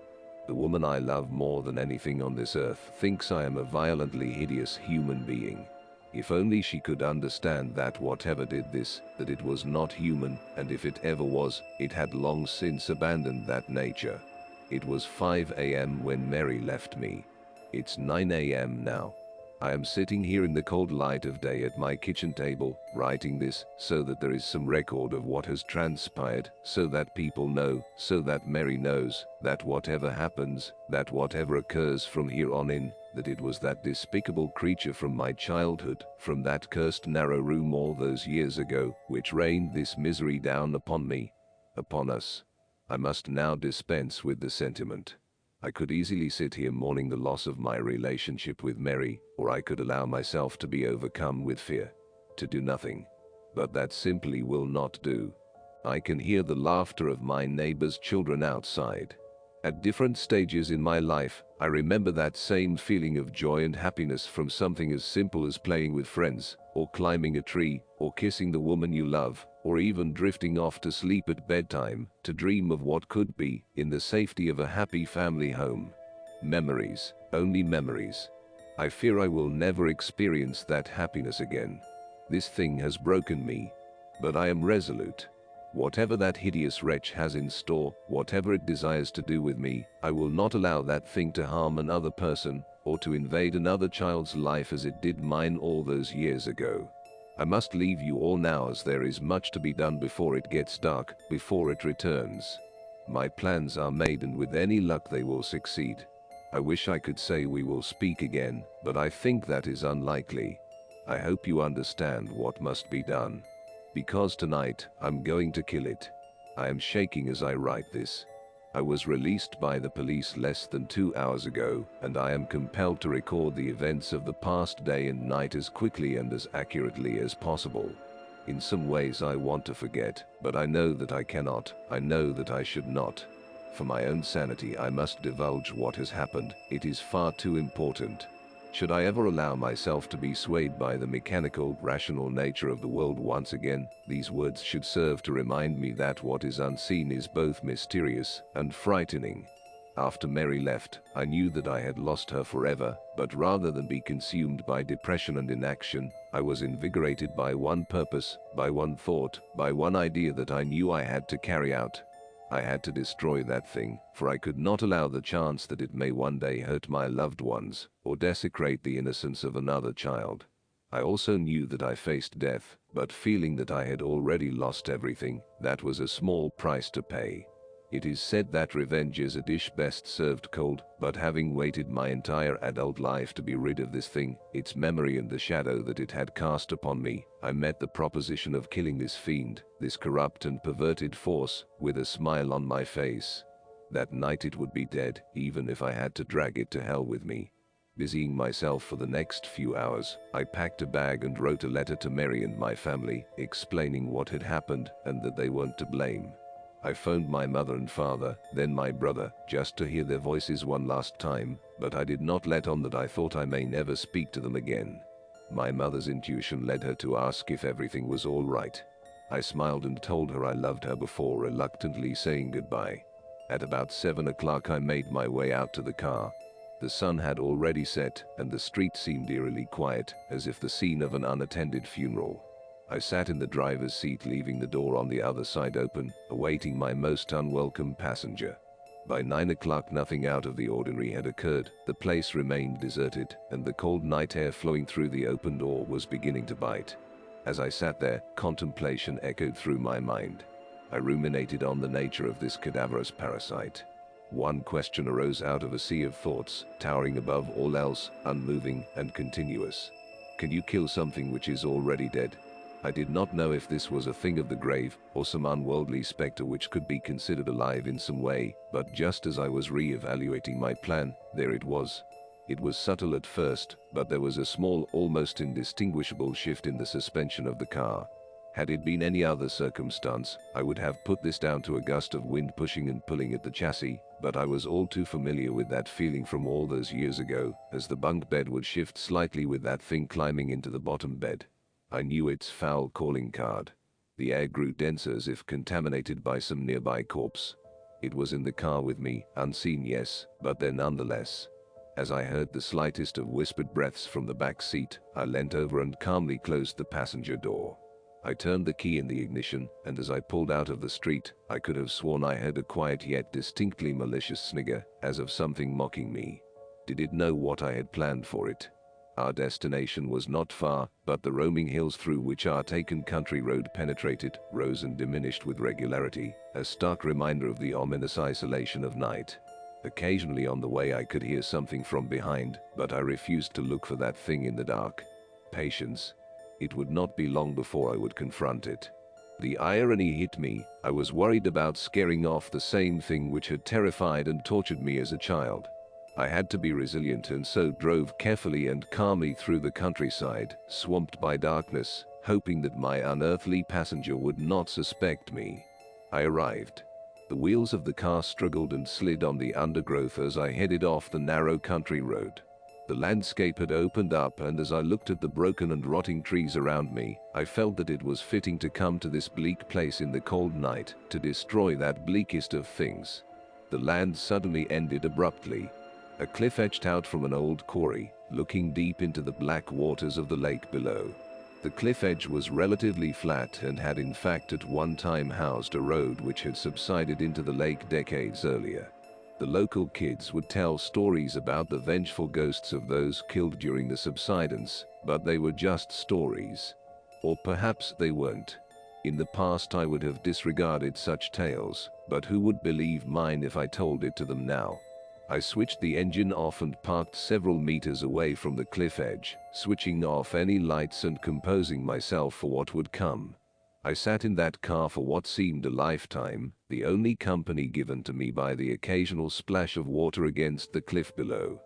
The woman I love more than anything on this earth thinks I am a violently hideous human being. If only she could understand that whatever did this, that it was not human, and if it ever was, it had long since abandoned that nature. It was 5 a.m. when Mary left me. It's 9 a.m. now. I am sitting here in the cold light of day at my kitchen table, writing this, so that there is some record of what has transpired, so that people know, so that Mary knows, that whatever happens, that whatever occurs from here on in, that it was that despicable creature from my childhood, from that cursed narrow room all those years ago, which rained this misery down upon me, upon us. I must now dispense with the sentiment. I could easily sit here mourning the loss of my relationship with Mary, or I could allow myself to be overcome with fear, to do nothing. But that simply will not do. I can hear the laughter of my neighbor's children outside. At different stages in my life, I remember that same feeling of joy and happiness from something as simple as playing with friends, or climbing a tree, or kissing the woman you love, or even drifting off to sleep at bedtime, to dream of what could be, in the safety of a happy family home. Memories, only memories. I fear I will never experience that happiness again. This thing has broken me. But I am resolute. Whatever that hideous wretch has in store, whatever it desires to do with me, I will not allow that thing to harm another person, or to invade another child's life as it did mine all those years ago. I must leave you all now, as there is much to be done before it gets dark, before it returns. My plans are made, and with any luck they will succeed. I wish I could say we will speak again, but I think that is unlikely. I hope you understand what must be done. Because tonight, I'm going to kill it. I am shaking as I write this. I was released by the police less than 2 hours ago, and I am compelled to record the events of the past day and night as quickly and as accurately as possible. In some ways I want to forget, but I know that I cannot. I know that I should not. For my own sanity, I must divulge what has happened. It is far too important. Should I ever allow myself to be swayed by the mechanical, rational nature of the world once again, these words should serve to remind me that what is unseen is both mysterious and frightening. After Mary left, I knew that I had lost her forever, but rather than be consumed by depression and inaction, I was invigorated by one purpose, by one thought, by one idea that I knew I had to carry out. I had to destroy that thing, for I could not allow the chance that it may one day hurt my loved ones, or desecrate the innocence of another child. I also knew that I faced death, but feeling that I had already lost everything, that was a small price to pay. It is said that revenge is a dish best served cold, but having waited my entire adult life to be rid of this thing, its memory and the shadow that it had cast upon me, I met the proposition of killing this fiend, this corrupt and perverted force, with a smile on my face. That night it would be dead, even if I had to drag it to hell with me. Busying myself for the next few hours, I packed a bag and wrote a letter to Mary and my family, explaining what had happened and that they weren't to blame. I phoned my mother and father, then my brother, just to hear their voices one last time, but I did not let on that I thought I may never speak to them again. My mother's intuition led her to ask if everything was all right. I smiled and told her I loved her before reluctantly saying goodbye. At about 7 o'clock I made my way out to the car. The sun had already set, and the street seemed eerily quiet, as if the scene of an unattended funeral. I sat in the driver's seat, leaving the door on the other side open, awaiting my most unwelcome passenger. By 9 o'clock nothing out of the ordinary had occurred, the place remained deserted, and the cold night air flowing through the open door was beginning to bite. As I sat there, contemplation echoed through my mind. I ruminated on the nature of this cadaverous parasite. One question arose out of a sea of thoughts, towering above all else, unmoving and continuous. Can you kill something which is already dead? I did not know if this was a thing of the grave, or some unworldly specter which could be considered alive in some way, but just as I was re-evaluating my plan, there it was. It was subtle at first, but there was a small, almost indistinguishable shift in the suspension of the car. Had it been any other circumstance, I would have put this down to a gust of wind pushing and pulling at the chassis, but I was all too familiar with that feeling from all those years ago, as the bunk bed would shift slightly with that thing climbing into the bottom bed. I knew its foul calling card. The air grew denser as if contaminated by some nearby corpse. It was in the car with me, unseen, yes, but there nonetheless. As I heard the slightest of whispered breaths from the back seat, I leant over and calmly closed the passenger door. I turned the key in the ignition, and as I pulled out of the street, I could have sworn I heard a quiet yet distinctly malicious snigger, as of something mocking me. Did it know what I had planned for it? Our destination was not far, but the roaming hills through which our taken country road penetrated rose and diminished with regularity, a stark reminder of the ominous isolation of night. Occasionally on the way I could hear something from behind, but I refused to look for that thing in the dark. Patience. It would not be long before I would confront it. The irony hit me. I was worried about scaring off the same thing which had terrified and tortured me as a child. I had to be resilient, and so drove carefully and calmly through the countryside, swamped by darkness, hoping that my unearthly passenger would not suspect me. I arrived. The wheels of the car struggled and slid on the undergrowth as I headed off the narrow country road. The landscape had opened up, and as I looked at the broken and rotting trees around me, I felt that it was fitting to come to this bleak place in the cold night, to destroy that bleakest of things. The land suddenly ended abruptly. A cliff etched out from an old quarry, looking deep into the black waters of the lake below. The cliff edge was relatively flat and had in fact at one time housed a road which had subsided into the lake decades earlier. The local kids would tell stories about the vengeful ghosts of those killed during the subsidence, but they were just stories. Or perhaps they weren't. In the past I would have disregarded such tales, but who would believe mine if I told it to them now? I switched the engine off and parked several meters away from the cliff edge, switching off any lights and composing myself for what would come. I sat in that car for what seemed a lifetime, the only company given to me by the occasional splash of water against the cliff below.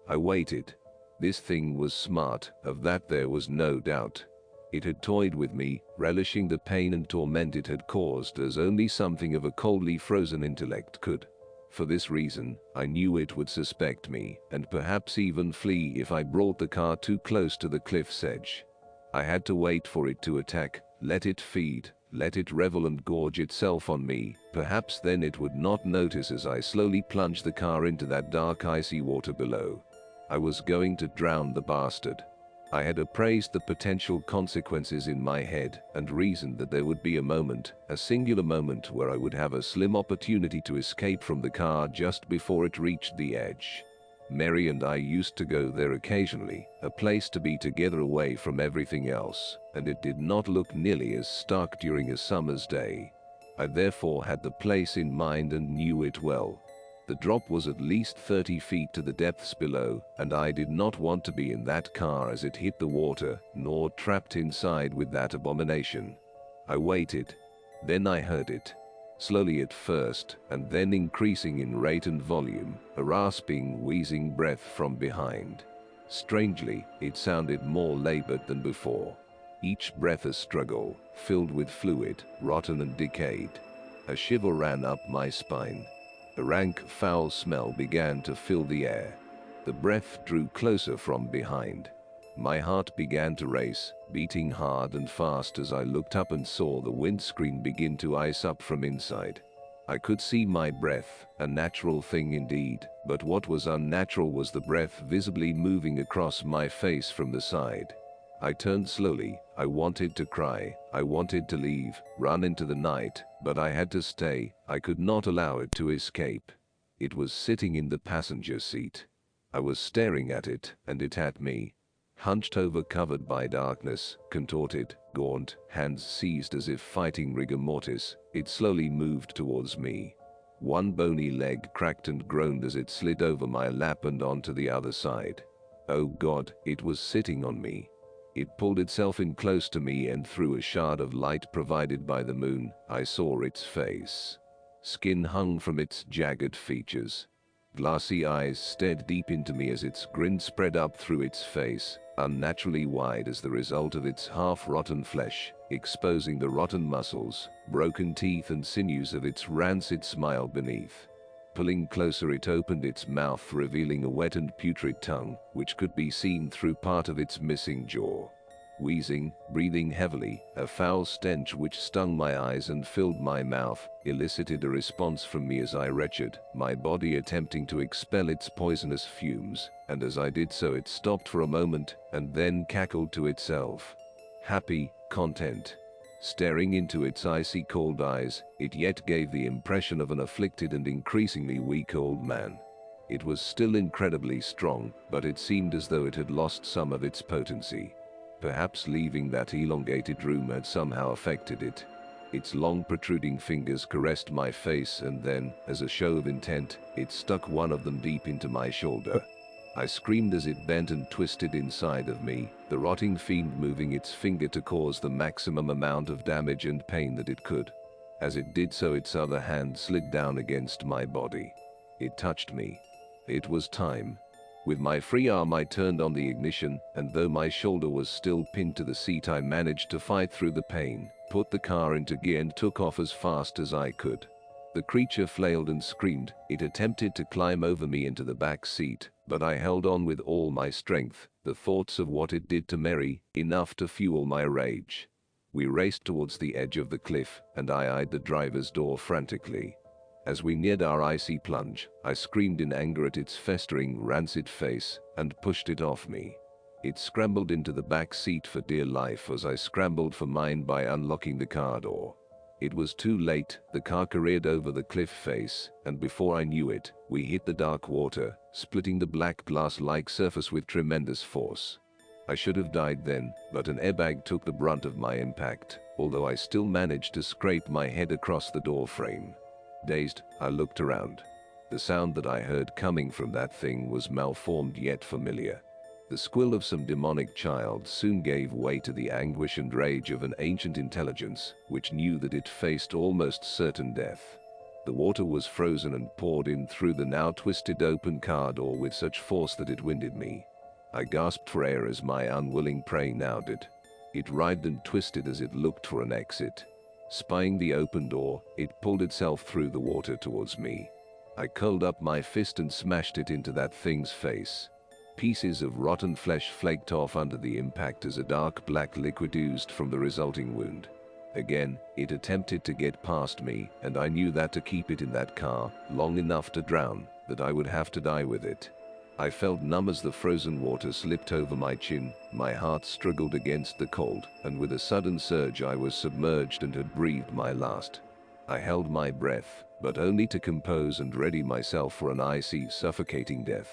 I waited. This thing was smart, of that there was no doubt. It had toyed with me, relishing the pain and torment it had caused as only something of a coldly frozen intellect could. For this reason, I knew it would suspect me, and perhaps even flee if I brought the car too close to the cliff's edge. I had to wait for it to attack, let it feed, let it revel and gorge itself on me. Perhaps then it would not notice as I slowly plunged the car into that dark icy water below. I was going to drown the bastard. I had appraised the potential consequences in my head and reasoned that there would be a moment, a singular moment where I would have a slim opportunity to escape from the car just before it reached the edge. Mary and I used to go there occasionally, a place to be together away from everything else, and it did not look nearly as stark during a summer's day. I therefore had the place in mind and knew it well. The drop was at least 30 feet to the depths below, and I did not want to be in that car as it hit the water, nor trapped inside with that abomination. I waited. Then I heard it. Slowly at first, and then increasing in rate and volume, a rasping, wheezing breath from behind. Strangely, it sounded more labored than before. Each breath a struggle, filled with fluid, rotten and decayed. A shiver ran up my spine. A rank, foul smell began to fill the air. The breath drew closer from behind. My heart began to race, beating hard and fast as I looked up and saw the windscreen begin to ice up from inside. I could see my breath, a natural thing indeed, but what was unnatural was the breath visibly moving across my face from the side. I turned slowly. I wanted to cry. I wanted to leave, run into the night, but I had to stay. I could not allow it to escape. It was sitting in the passenger seat. I was staring at it, and it at me. Hunched over, covered by darkness, contorted, gaunt, hands seized as if fighting rigor mortis, it slowly moved towards me. One bony leg cracked and groaned as it slid over my lap and onto the other side. Oh God, it was sitting on me. It pulled itself in close to me, and through a shard of light provided by the moon, I saw its face. Skin hung from its jagged features. Glassy eyes stared deep into me as its grin spread up through its face, unnaturally wide as the result of its half-rotten flesh, exposing the rotten muscles, broken teeth and sinews of its rancid smile beneath. Pulling closer, it opened its mouth, revealing a wet and putrid tongue, which could be seen through part of its missing jaw. Wheezing, breathing heavily, a foul stench which stung my eyes and filled my mouth, elicited a response from me as I retched, my body attempting to expel its poisonous fumes, and as I did so it stopped for a moment, and then cackled to itself. Happy, content. Staring into its icy cold eyes, it yet gave the impression of an afflicted and increasingly weak old man. It was still incredibly strong, but it seemed as though it had lost some of its potency. Perhaps leaving that elongated room had somehow affected it. Its long protruding fingers caressed my face, and then, as a show of intent, it stuck one of them deep into my shoulder. I screamed as it bent and twisted inside of me, the rotting fiend moving its finger to cause the maximum amount of damage and pain that it could. As it did so, its other hand slid down against my body. It touched me. It was time. With my free arm I turned on the ignition, and though my shoulder was still pinned to the seat, I managed to fight through the pain, put the car into gear and took off as fast as I could. The creature flailed and screamed. It attempted to climb over me into the back seat, but I held on with all my strength, the thoughts of what it did to Mary, enough to fuel my rage. We raced towards the edge of the cliff, and I eyed the driver's door frantically. As we neared our icy plunge, I screamed in anger at its festering, rancid face, and pushed it off me. It scrambled into the back seat for dear life as I scrambled for mine by unlocking the car door. It was too late, the car careered over the cliff face, and before I knew it, we hit the dark water, splitting the black glass-like surface with tremendous force. I should have died then, but an airbag took the brunt of my impact, although I still managed to scrape my head across the door frame. Dazed, I looked around. The sound that I heard coming from that thing was malformed yet familiar. The squeal of some demonic child soon gave way to the anguish and rage of an ancient intelligence, which knew that it faced almost certain death. The water was frozen and poured in through the now twisted open car door with such force that it winded me. I gasped for air as my unwilling prey now did. It writhed and twisted as it looked for an exit. Spying the open door, it pulled itself through the water towards me. I curled up my fist and smashed it into that thing's face. Pieces of rotten flesh flaked off under the impact as a dark black liquid oozed from the resulting wound. Again, it attempted to get past me, and I knew that to keep it in that car long enough to drown, that I would have to die with it. I felt numb as the frozen water slipped over my chin, my heart struggled against the cold, and with a sudden surge I was submerged and had breathed my last. I held my breath, but only to compose and ready myself for an icy, suffocating death.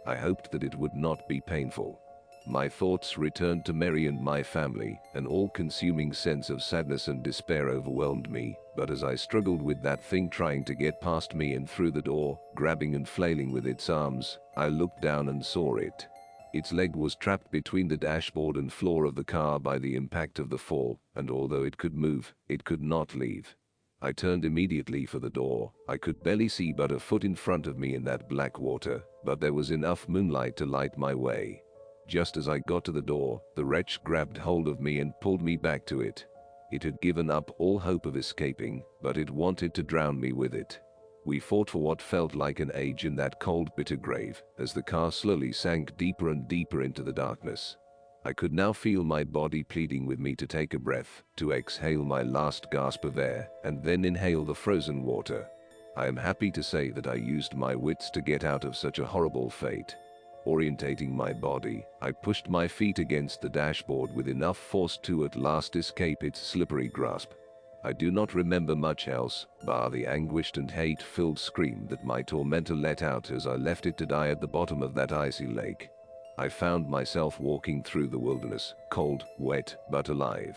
I hoped that it would not be painful. My thoughts returned to Mary and my family. An all-consuming sense of sadness and despair overwhelmed me, but as I struggled with that thing trying to get past me and through the door, grabbing and flailing with its arms, I looked down and saw it. Its leg was trapped between the dashboard and floor of the car by the impact of the fall, and although it could move, it could not leave. I turned immediately for the door. I could barely see but a foot in front of me in that black water, but there was enough moonlight to light my way. Just as I got to the door, the wretch grabbed hold of me and pulled me back to it. It had given up all hope of escaping, but it wanted to drown me with it. We fought for what felt like an age in that cold, bitter grave, as the car slowly sank deeper and deeper into the darkness. I could now feel my body pleading with me to take a breath, to exhale my last gasp of air, and then inhale the frozen water. I am happy to say that I used my wits to get out of such a horrible fate. Orientating my body, I pushed my feet against the dashboard with enough force to at last escape its slippery grasp. I do not remember much else, bar the anguished and hate-filled scream that my tormentor let out as I left it to die at the bottom of that icy lake. I found myself walking through the wilderness, cold, wet, but alive.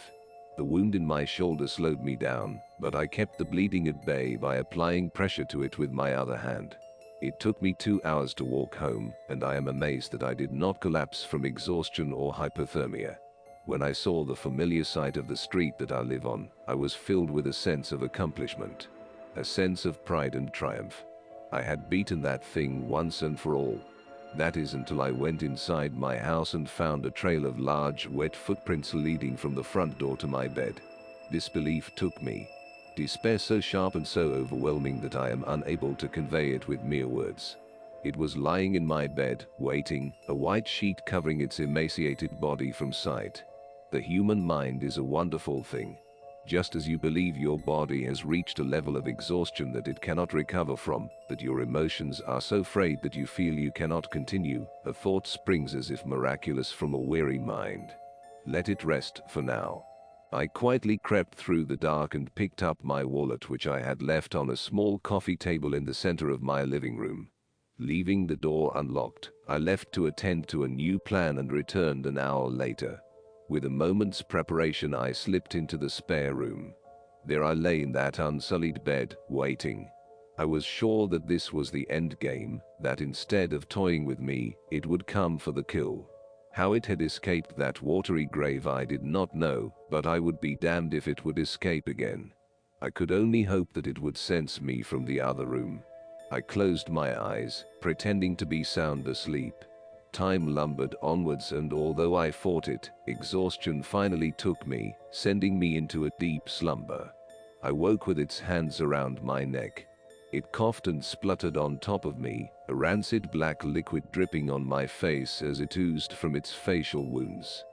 The wound in my shoulder slowed me down, but I kept the bleeding at bay by applying pressure to it with my other hand. It took me 2 hours to walk home, and I am amazed that I did not collapse from exhaustion or hypothermia. When I saw the familiar sight of the street that I live on, I was filled with a sense of accomplishment, a sense of pride and triumph. I had beaten that thing once and for all. That is until I went inside my house and found a trail of large, wet footprints leading from the front door to my bed. Disbelief took me. Despair so sharp and so overwhelming that I am unable to convey it with mere words. It was lying in my bed, waiting, a white sheet covering its emaciated body from sight. The human mind is a wonderful thing. Just as you believe your body has reached a level of exhaustion that it cannot recover from, that your emotions are so frayed that you feel you cannot continue, a thought springs as if miraculous from a weary mind. Let it rest for now. I quietly crept through the dark and picked up my wallet, which I had left on a small coffee table in the center of my living room. Leaving the door unlocked, I left to attend to a new plan and returned an hour later. With a moment's preparation, I slipped into the spare room. There I lay in that unsullied bed, waiting. I was sure that this was the end game, that instead of toying with me, it would come for the kill. How it had escaped that watery grave I did not know, but I would be damned if it would escape again. I could only hope that it would sense me from the other room. I closed my eyes, pretending to be sound asleep. Time lumbered onwards, and although I fought it, exhaustion finally took me, sending me into a deep slumber. I woke with its hands around my neck. It coughed and spluttered on top of me, a rancid black liquid dripping on my face as it oozed from its facial wounds.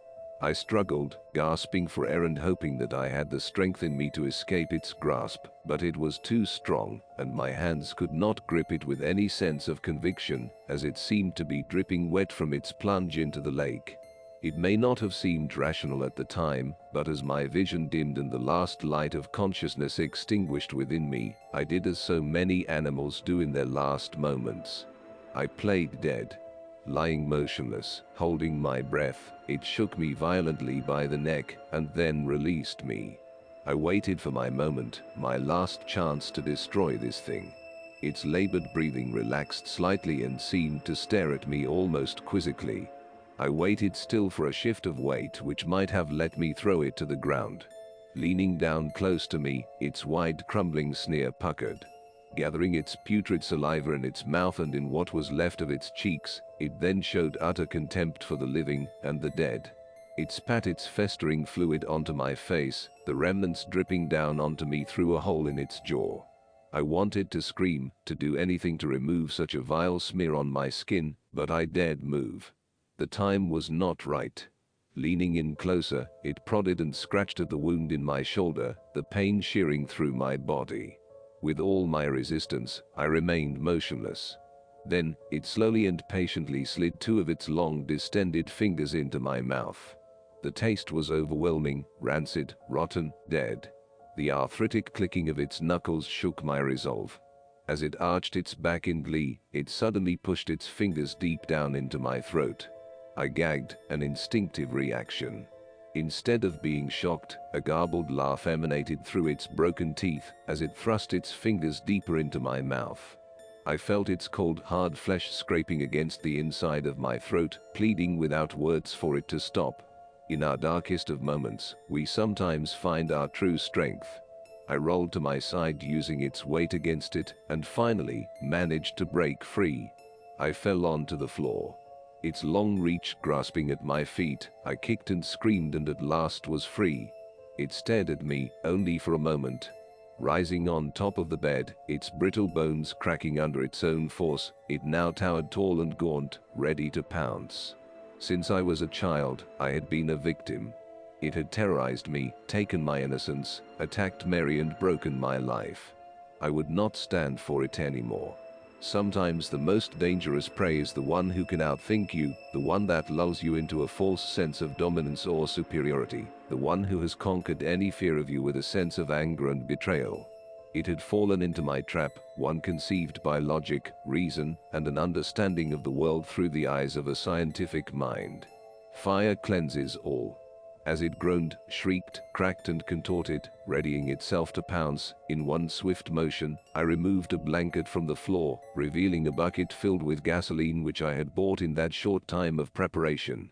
I struggled, gasping for air and hoping that I had the strength in me to escape its grasp, but it was too strong, and my hands could not grip it with any sense of conviction, as it seemed to be dripping wet from its plunge into the lake. It may not have seemed rational at the time, but as my vision dimmed and the last light of consciousness extinguished within me, I did as so many animals do in their last moments. I played dead. Lying motionless, holding my breath, it shook me violently by the neck and then released me. I waited for my moment, my last chance to destroy this thing. Its labored breathing relaxed slightly and seemed to stare at me almost quizzically. I waited still for a shift of weight which might have let me throw it to the ground. Leaning down close to me, its wide crumbling sneer puckered. Gathering its putrid saliva in its mouth and in what was left of its cheeks, it then showed utter contempt for the living and the dead. It spat its festering fluid onto my face, the remnants dripping down onto me through a hole in its jaw. I wanted to scream, to do anything to remove such a vile smear on my skin, but I dared move. The time was not right. Leaning in closer, it prodded and scratched at the wound in my shoulder, the pain shearing through my body. With all my resistance, I remained motionless. Then, it slowly and patiently slid two of its long distended fingers into my mouth. The taste was overwhelming, rancid, rotten, dead. The arthritic clicking of its knuckles shook my resolve. As it arched its back in glee, it suddenly pushed its fingers deep down into my throat. I gagged, an instinctive reaction. Instead of being shocked, a garbled laugh emanated through its broken teeth as it thrust its fingers deeper into my mouth. I felt its cold, hard flesh scraping against the inside of my throat, pleading without words for it to stop. In our darkest of moments, we sometimes find our true strength. I rolled to my side using its weight against it, and finally, managed to break free. I fell onto the floor. Its long reach grasping at my feet, I kicked and screamed and at last was free. It stared at me, only for a moment. Rising on top of the bed, its brittle bones cracking under its own force, it now towered tall and gaunt, ready to pounce. Since I was a child, I had been a victim. It had terrorized me, taken my innocence, attacked Mary and broken my life. I would not stand for it anymore. Sometimes the most dangerous prey is the one who can outthink you, the one that lulls you into a false sense of dominance or superiority, the one who has conquered any fear of you with a sense of anger and betrayal. It had fallen into my trap, one conceived by logic, reason, and an understanding of the world through the eyes of a scientific mind. Fire cleanses all. As it groaned, shrieked, cracked and contorted, readying itself to pounce, in one swift motion, I removed a blanket from the floor, revealing a bucket filled with gasoline which I had bought in that short time of preparation.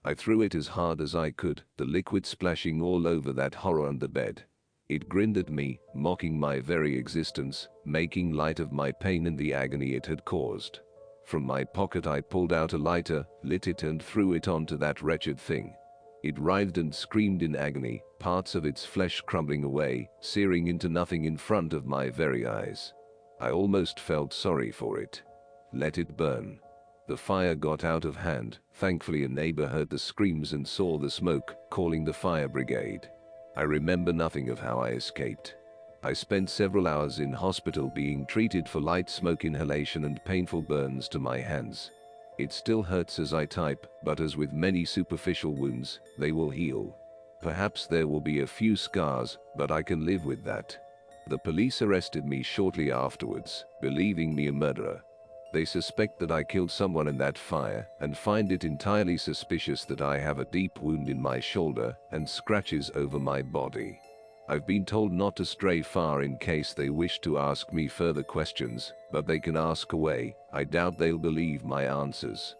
I threw it as hard as I could, the liquid splashing all over that horror on the bed. It grinned at me, mocking my very existence, making light of my pain and the agony it had caused. From my pocket I pulled out a lighter, lit it and threw it onto that wretched thing. It writhed and screamed in agony, parts of its flesh crumbling away, searing into nothing in front of my very eyes. I almost felt sorry for it. Let it burn. The fire got out of hand. Thankfully a neighbor heard the screams and saw the smoke, calling the fire brigade. I remember nothing of how I escaped. I spent several hours in hospital being treated for light smoke inhalation and painful burns to my hands. It still hurts as I type, but as with many superficial wounds, they will heal. Perhaps there will be a few scars, but I can live with that. The police arrested me shortly afterwards, believing me a murderer. They suspect that I killed someone in that fire, and find it entirely suspicious that I have a deep wound in my shoulder and scratches over my body. I've been told not to stray far in case they wish to ask me further questions, but they can ask away. I doubt they'll believe my answers.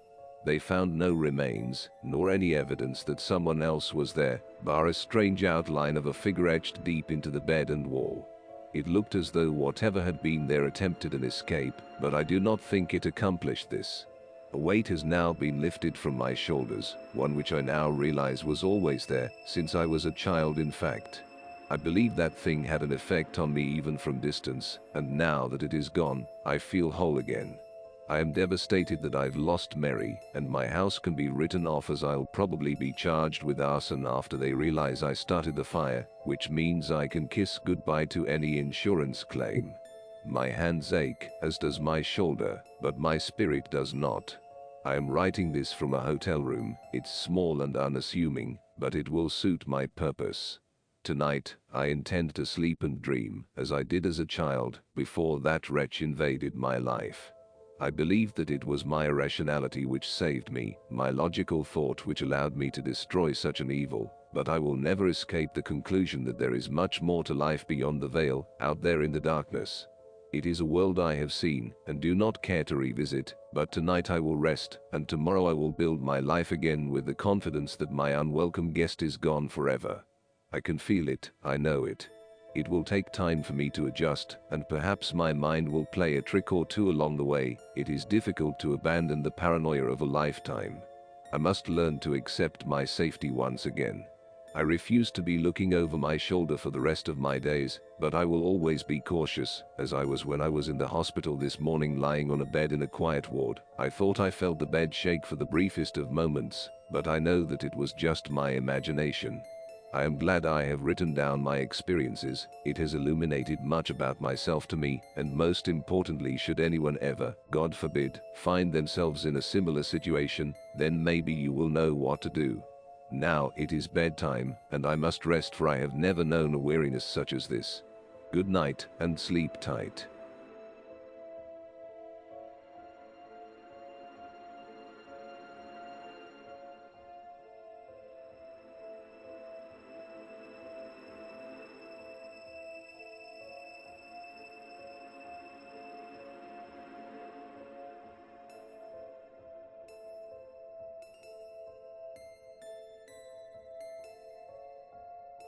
They found no remains, nor any evidence that someone else was there, bar a strange outline of a figure etched deep into the bed and wall. It looked as though whatever had been there attempted an escape, but I do not think it accomplished this. A weight has now been lifted from my shoulders, one which I now realize was always there, since I was a child in fact. I believe that thing had an effect on me even from distance, and now that it is gone, I feel whole again. I am devastated that I've lost Mary, and my house can be written off as I'll probably be charged with arson after they realize I started the fire, which means I can kiss goodbye to any insurance claim. My hands ache, as does my shoulder, but my spirit does not. I am writing this from a hotel room. It's small and unassuming, but it will suit my purpose. Tonight, I intend to sleep and dream, as I did as a child, before that wretch invaded my life. I believe that it was my irrationality which saved me, my logical thought which allowed me to destroy such an evil, but I will never escape the conclusion that there is much more to life beyond the veil, out there in the darkness. It is a world I have seen, and do not care to revisit, but tonight I will rest, and tomorrow I will build my life again with the confidence that my unwelcome guest is gone forever. I can feel it, I know it. It will take time for me to adjust, and perhaps my mind will play a trick or two along the way. It is difficult to abandon the paranoia of a lifetime. I must learn to accept my safety once again. I refuse to be looking over my shoulder for the rest of my days, but I will always be cautious, as I was when I was in the hospital this morning lying on a bed in a quiet ward. I thought I felt the bed shake for the briefest of moments, but I know that it was just my imagination. I am glad I have written down my experiences. It has illuminated much about myself to me, and most importantly, should anyone ever, God forbid, find themselves in a similar situation, then maybe you will know what to do. Now it is bedtime, and I must rest, for I have never known a weariness such as this. Good night, and sleep tight.